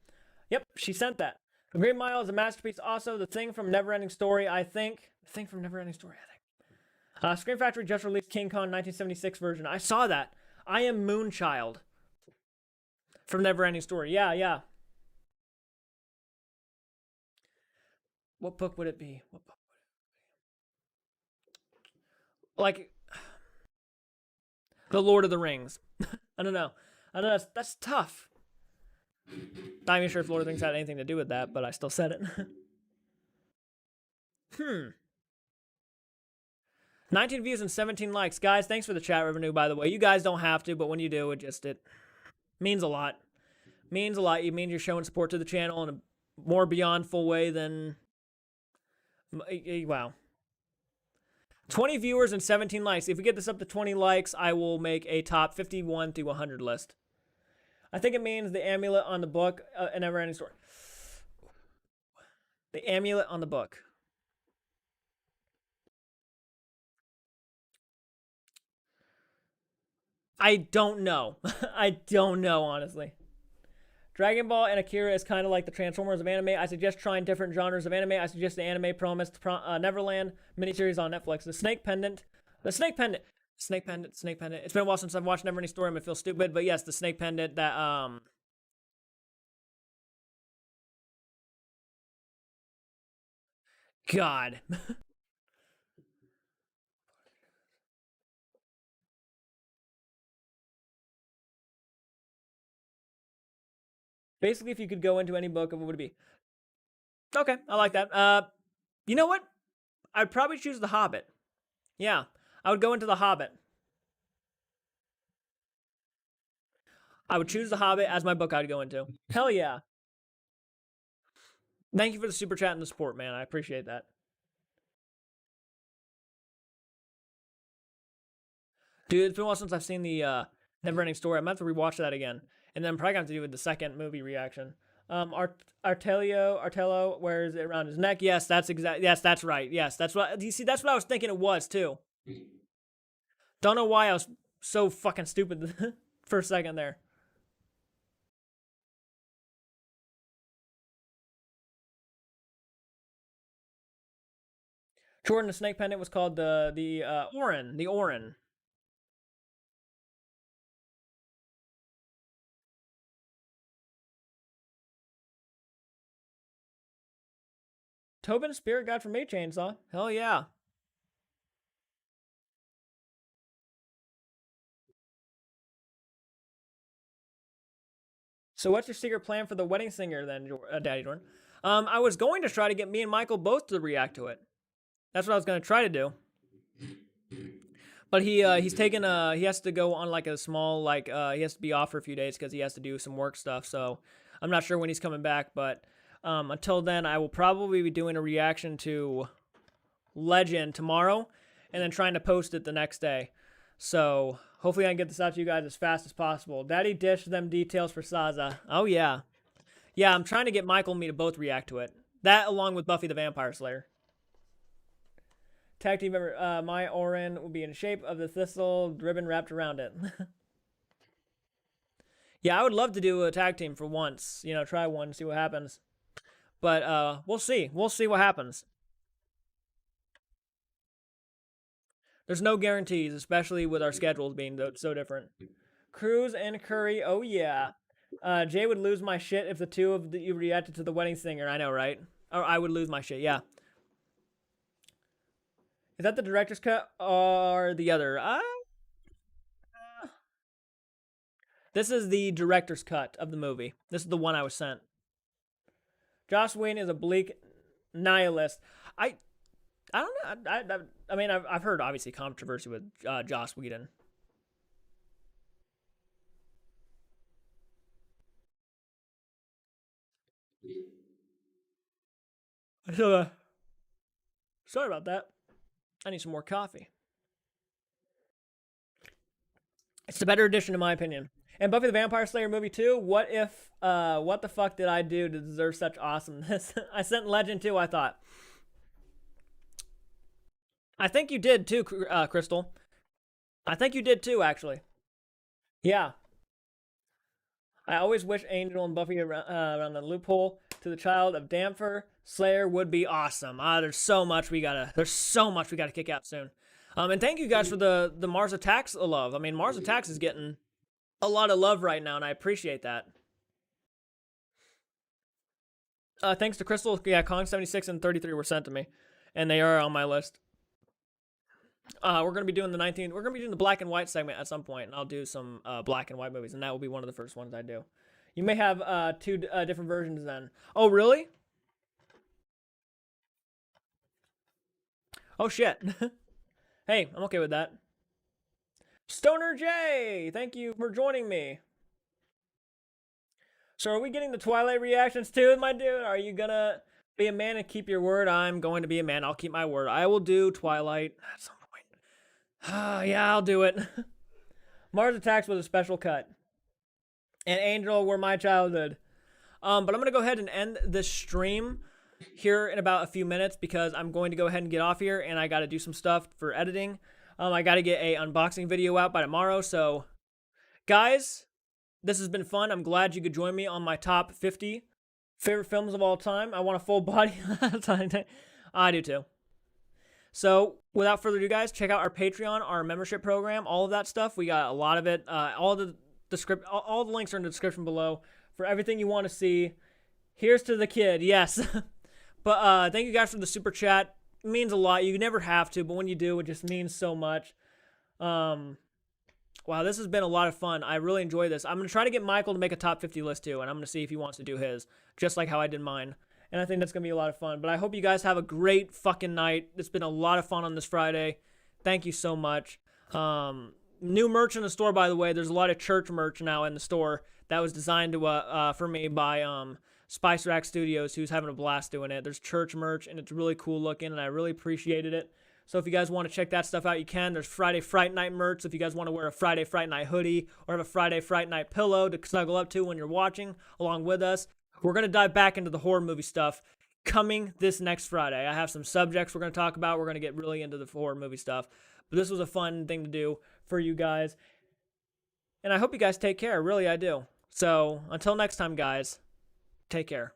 Yep, she sent that. The Green Mile is a masterpiece. Also, The Thing from Neverending Story, I think. The Thing from Neverending Story, I think. Scream Factory just released King Kong 1976 version. I saw that. I Am Moonchild. From Neverending Story. Yeah. What book would it be? Like... The Lord of the Rings. I don't know. That's tough. Not even sure if Lord of the Rings had anything to do with that, but I still said it. 19 views and 17 likes. Guys, thanks for the chat revenue, by the way. You guys don't have to, but when you do, it means a lot. Means a lot. It means you're showing support to the channel in a more beyond full way than... Wow. 20 viewers and 17 likes. If we get this up to 20 likes, I will make a top 51 through 100 list. I think it means the amulet on the book, a Neverending Story. The amulet on the book. I don't know. I don't know, honestly. Dragon Ball and Akira is kind of like the Transformers of anime. I suggest trying different genres of anime. I suggest the Anime Promised Neverland miniseries on Netflix. The Snake Pendant. The Snake Pendant. Snake Pendant. Snake Pendant. It's been a while since I've watched Neverending Story. I'm gonna feel stupid, but yes, the Snake Pendant. That God. Basically, if you could go into any book, what would it be? Okay, I like that. You know what? I'd probably choose The Hobbit. Yeah, I would go into The Hobbit. I would choose The Hobbit as my book I'd go into. Hell yeah. Thank you for the super chat and the support, man. I appreciate that. Dude, it's been a while since I've seen the Neverending Story. I'm going to have to rewatch that again. And then I'm probably going to have to do with the second movie reaction. Artello wears it around his neck. Yes, that's exact. Yes, that's right. Yes, that's what. You see, that's what I was thinking it was too. Don't know why I was so fucking stupid for a second there. Jordan, the snake pendant was called the Orin. The Orin. Tobin, spirit guide from May Chainsaw. Hell yeah. So what's your secret plan for the wedding singer then, Daddy Jordan? I was going to try to get me and Michael both to react to it. That's what I was going to try to do. But he's taken he has to go on like a small he has to be off for a few days because he has to do some work stuff. So I'm not sure when he's coming back, but until then I will probably be doing a reaction to Legend tomorrow and then trying to post it the next day. So hopefully I can get this out to you guys as fast as possible. Daddy dished them details for Saza. Oh yeah. Yeah, I'm trying to get Michael and me to both react to it. That along with Buffy the Vampire Slayer. Tag team member, my Orin will be in shape of the thistle ribbon wrapped around it. Yeah, I would love to do a tag team for once. You know, try one, see what happens. But we'll see. We'll see what happens. There's no guarantees, especially with our schedules being so different. Cruz and Curry, oh yeah. Jay would lose my shit if the two of you reacted to the wedding singer. I know, right? Or I would lose my shit, yeah. Is that the director's cut or the other? This is the director's cut of the movie. This is the one I was sent. Joss Whedon is a bleak nihilist. I don't know. I mean, I've heard obviously controversy with Joss Whedon. So, sorry about that. I need some more coffee. It's the better edition, in my opinion. And Buffy the Vampire Slayer movie 2, what if, what the fuck did I do to deserve such awesomeness? I sent Legend too, I thought. I think you did too, Crystal. I think you did too, actually. Yeah. I always wish Angel and Buffy around the loophole to the child of Damper. Slayer would be awesome. There's so much we gotta kick out soon. And thank you guys for the Mars Attacks love. I mean, Mars Attacks is getting a lot of love right now, and I appreciate that. Thanks to Crystal, yeah, Kong 76 and 33 were sent to me, and they are on my list. We're gonna be doing the 19. We're gonna be doing the black and white segment at some point, and I'll do some black and white movies, and that will be one of the first ones I do. You may have two different versions then. Oh, really? Oh shit. Hey, I'm okay with that. Stoner J, thank you for joining me. So are we getting the Twilight reactions too, my dude? Are you gonna be a man and keep your word? I'm going to be a man. I'll keep my word. I will do Twilight at some point. Yeah, I'll do it. Mars Attacks was a special cut. And Angel were my childhood. But I'm going to go ahead and end this stream here in about a few minutes because I'm going to go ahead and get off here and I got to do some stuff for editing. I got to get a unboxing video out by tomorrow, so Guys, this has been fun. I'm glad you could join me on my top 50 favorite films of all time. I want a full body. I do too. So, without further ado, guys, check out our Patreon, our membership program, all of that stuff. We got a lot of it. All the links are in the description below for everything you want to see. Here's to the kid, yes. But thank you guys for the super chat. It means a lot. You never have to, but when you do, it just means so much. Wow, this has been a lot of fun. I really enjoy this. I'm going to try to get Michael to make a top 50 list too, and I'm going to see if he wants to do his, just like how I did mine. And I think that's going to be a lot of fun. But I hope you guys have a great fucking night. It's been a lot of fun on this Friday. Thank you so much. New merch in the store, by the way. There's a lot of church merch now in the store that was designed to for me by Spice Rack Studios, who's having a blast doing it. There's church merch, and it's really cool looking, and I really appreciated it. So if you guys want to check that stuff out, you can. There's Friday Fright Night merch. If you guys want to wear a Friday Fright Night hoodie or have a Friday Fright Night pillow to snuggle up to when you're watching along with us, we're going to dive back into the horror movie stuff coming this next Friday. I have some subjects we're going to talk about. We're going to get really into the horror movie stuff. But this was a fun thing to do for you guys. And I hope you guys take care. Really, I do. So until next time, guys, take care.